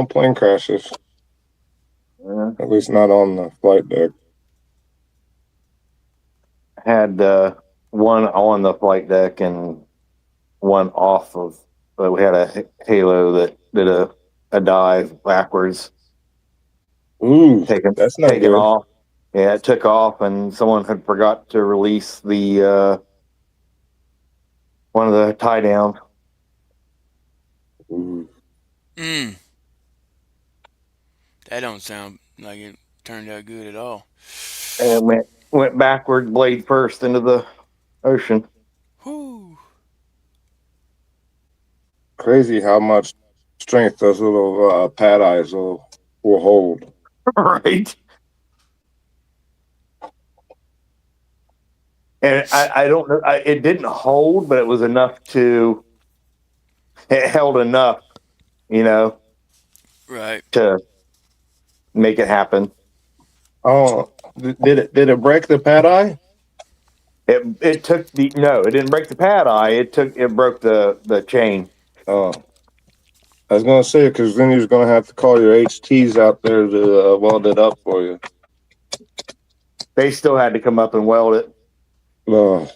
plane crashes. Yeah. At least not on the flight deck. Had one on the flight deck and one off of. But we had a halo that did a dive backwards, Ooh, taken that's not taken good. off. Yeah, it took off, and someone had forgot to release the one of the tie downs. Ooh. Mm. That don't sound like it turned out good at all. And it went backward, blade first, into the ocean. Whew. Crazy how much strength those little pad eyes will hold. Right. And I don't know. It didn't hold, but it was enough to it held enough, you know, Right. to make it happen. Oh, did it break the pad eye? It took the no, it didn't break the pad eye. It broke the chain. Oh, I was gonna say because then you're gonna have to call your HTs out there to weld it up for you. They still had to come up and weld it, Oh,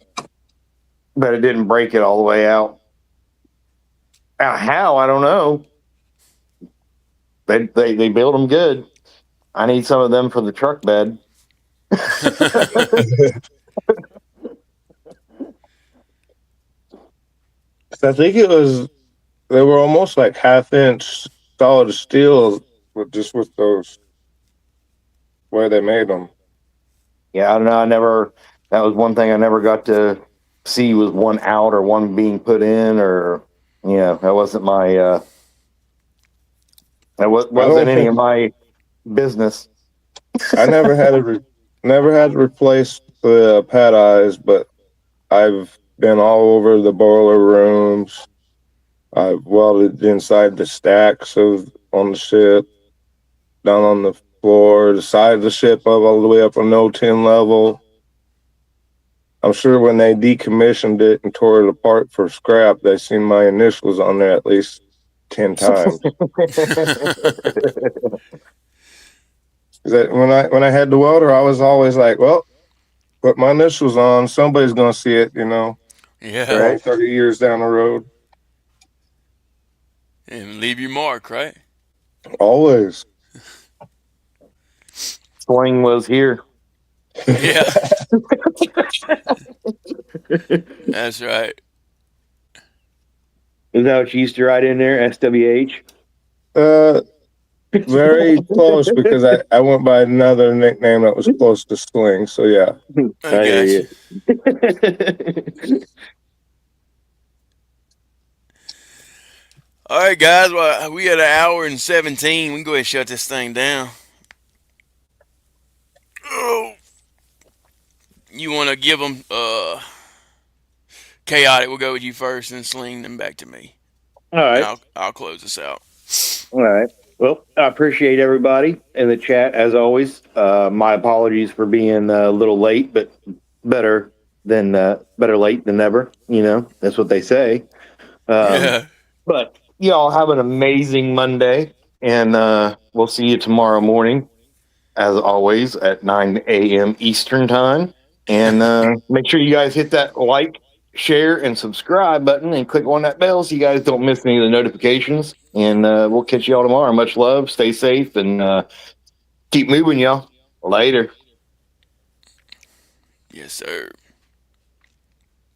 but it didn't break it all the way out. How I don't know. They build them good. I need some of them for the truck bed. I think it was they were almost like half-inch solid steel, with those where they made them. Yeah, I don't know. I never. That was one thing I never got to see was one out or one being put in, or that wasn't my. I Wasn't don't any think of my business. I never had to replace the pad eyes, but I've been all over the boiler rooms. I've welded inside the stacks of on the ship, down on the floor, the side of the ship, up all the way up on no 10 level. I'm sure when they decommissioned it and tore it apart for scrap, they seen my initials on there at least 10 times. That when I had the welder, I was always like, well, put my initials on. Somebody's gonna see it, Yeah. Right? 20, 30 years down the road. And leave your mark, right? Always. Swing was here. Yeah. That's right. Is that what you used to write in there? SWH. Uh, very close because I went by another nickname that was close to Sling. So yeah. I I hear got you. you. All right, guys. Well, we had an hour and 17. We can go ahead and shut this thing down. Oh, you want to give them chaotic? We'll go with you first, and then Sling, then back to me, All and right. I'll close this out. All right. Well, I appreciate everybody in the chat as always. My apologies for being a little late, but better late than never. That's what they say. Um, Yeah. but y'all have an amazing Monday, and we'll see you tomorrow morning, as always, at 9 a.m. Eastern time. And make sure you guys hit that like, share, and subscribe button and click on that bell so you guys don't miss any of the notifications. And we'll catch y'all tomorrow. Much love. Stay safe and keep moving, y'all. Later. Yes, sir.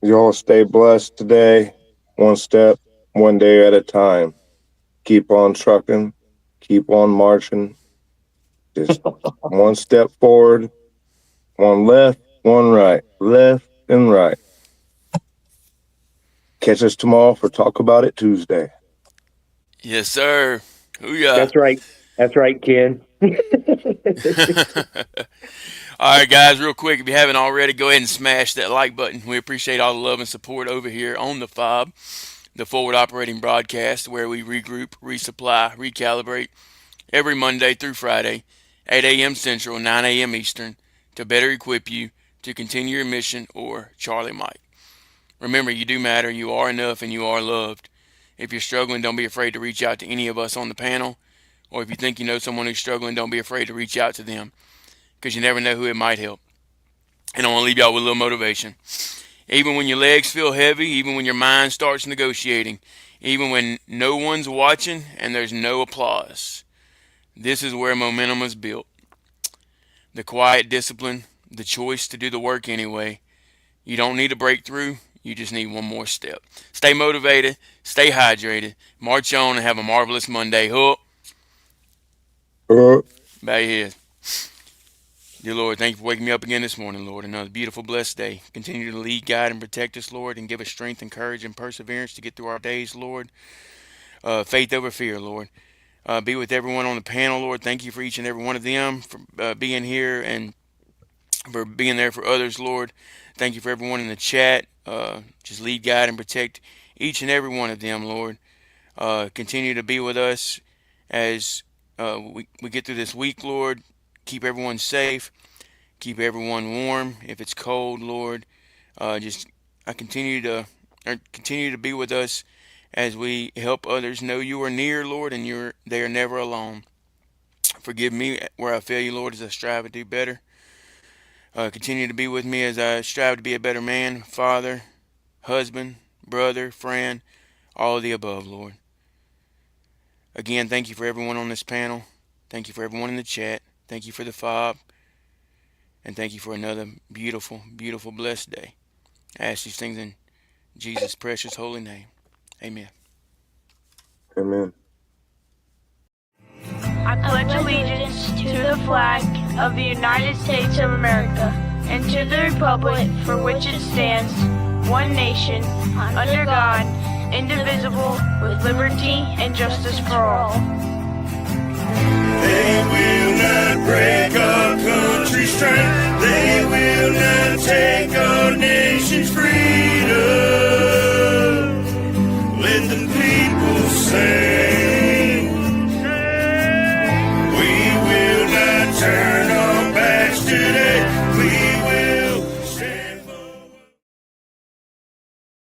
Y'all stay blessed today. One step, one day at a time. Keep on trucking. Keep on marching. Just one step forward, one left, one right. Left and right. Catch us tomorrow for Talk About It Tuesday. Yes, sir. Hooyah. That's right. That's right, Ken. All right, guys, real quick, if you haven't already, go ahead and smash that like button. We appreciate all the love and support over here on the F.O.B, the Forward Operating Broadcast, where we regroup, resupply, recalibrate every Monday through Friday, 8 a.m. Central, 9 a.m. Eastern, to better equip you to continue your mission or Charlie Mike. Remember, you do matter, you are enough, and you are loved. If you're struggling, don't be afraid to reach out to any of us on the panel. Or if you think you know someone who's struggling, don't be afraid to reach out to them because you never know who it might help. And I want to leave y'all with a little motivation. Even when your legs feel heavy, even when your mind starts negotiating, even when no one's watching and there's no applause, this is where momentum is built. The quiet discipline, the choice to do the work anyway. You don't need a breakthrough, you just need one more step. Stay motivated, stay hydrated, march on, and have a marvelous Monday. Hook, Uh, bow your head. Dear Lord, thank you for waking me up again this morning, Lord. Another beautiful, blessed day. Continue to lead, guide, and protect us, Lord, and give us strength and courage and perseverance to get through our days, Lord. Faith over fear, Lord. Be with everyone on the panel, Lord. Thank you for each and every one of them for being here and for being there for others, Lord. Thank you for everyone in the chat. Just lead, guide, and protect each and every one of them, Lord. Continue to be with us as we get through this week, Lord. Keep everyone safe. Keep everyone warm. If it's cold, Lord, just continue to be with us as we help others know you are near, Lord, and they are never alone. Forgive me where I fail you, Lord, as I strive to do better. Continue to be with me as I strive to be a better man, father, husband, brother, friend, all of the above, Lord. Again, thank you for everyone on this panel. Thank you for everyone in the chat. Thank you for the F.O.B. And thank you for another beautiful, beautiful, blessed day. I ask these things in Jesus' precious holy name. Amen. Amen. I pledge allegiance to the flag of the United States of America and to the republic for which it stands, one nation, under God, indivisible, with liberty and justice for all. They will not break our country's strength. They will not take our nation's freedom.